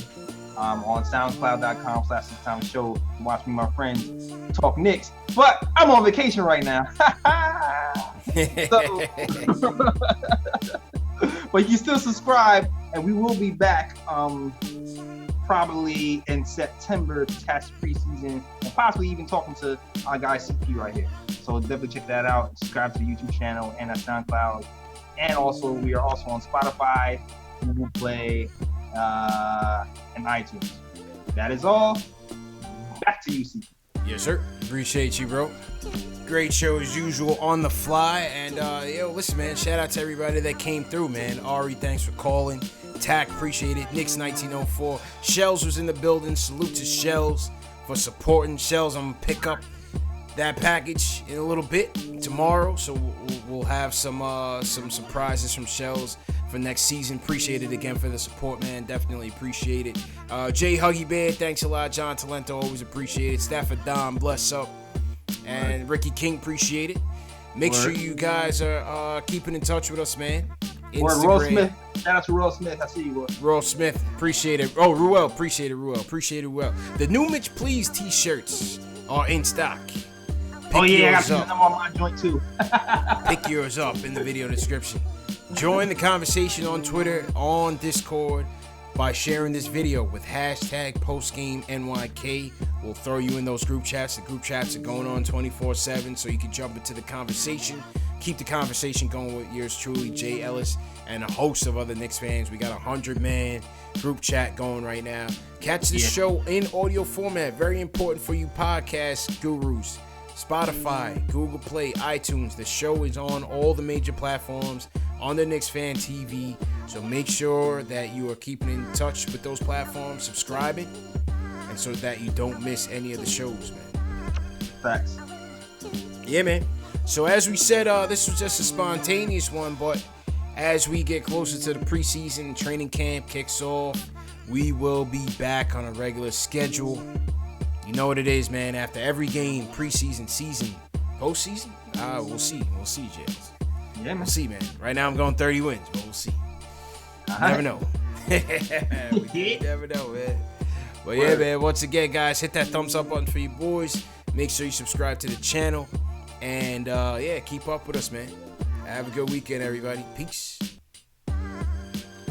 on soundcloud.com/SixTimeShow to watch me and my friends talk Knicks. But I'm on vacation right now. But you can still subscribe, and we will be back probably in September to catch preseason, and possibly even talking to our guy CP right here. So definitely check that out. Subscribe to the YouTube channel and our SoundCloud. And also, we are also on Spotify, Google Play, and iTunes. That is all. Back to you, CP. Yes, sir. Appreciate you, bro. Great show as usual on the fly. And listen, man, shout out to everybody that came through, man. Ari, thanks for calling. Tack, appreciate it. Knicks 1904. Shells was in the building. Salute to Shells for supporting. Shells, I'm gonna pick up that package in a little bit tomorrow, so we'll have some surprises from Shells for next season. Appreciate it again for the support, man. Definitely appreciate it. Jay Huggy Bear, thanks a lot. John Talento, always appreciate it. Stafford Dom, bless up. And Ricky King, appreciate it. Make sure you guys are keeping in touch with us, man. Instagram. Roll Smith. Shout out to Roll Smith. I see you, boy. Roll Smith, appreciate it. Oh, Ruel, appreciate it, Ruel. Appreciate it, Ruel. The new Mitch Please t-shirts are in stock. I got to use them on my joint too. Pick yours up in the video description. Join the conversation on Twitter, on Discord, by sharing this video with hashtag PostGameNYK. We'll throw you in those group chats. The group chats are going on 24/7, so you can jump into the conversation. Keep the conversation going with yours truly, J.Ellis, and a host of other Knicks fans. We got a 100-man group chat going right now. Catch this show in audio format. Very important for you podcast gurus. Spotify, Google Play, iTunes. The show is on all the major platforms on the Knicks Fan TV. So make sure that you are keeping in touch with those platforms, subscribing, and so that you don't miss any of the shows, man. Facts. Yeah, man. So as we said, this was just a spontaneous one, but as we get closer to the preseason, training camp kicks off, we will be back on a regular schedule. You know what it is, man. After every game, preseason, season, postseason, we'll see. We'll see, James. Yeah, man. We'll see, man. Right now I'm going 30 wins, but we'll see. Never know. We never know, man. But yeah, man, once again, guys, hit that thumbs up button for you boys. Make sure you subscribe to the channel. And, keep up with us, man. Have a good weekend, everybody. Peace.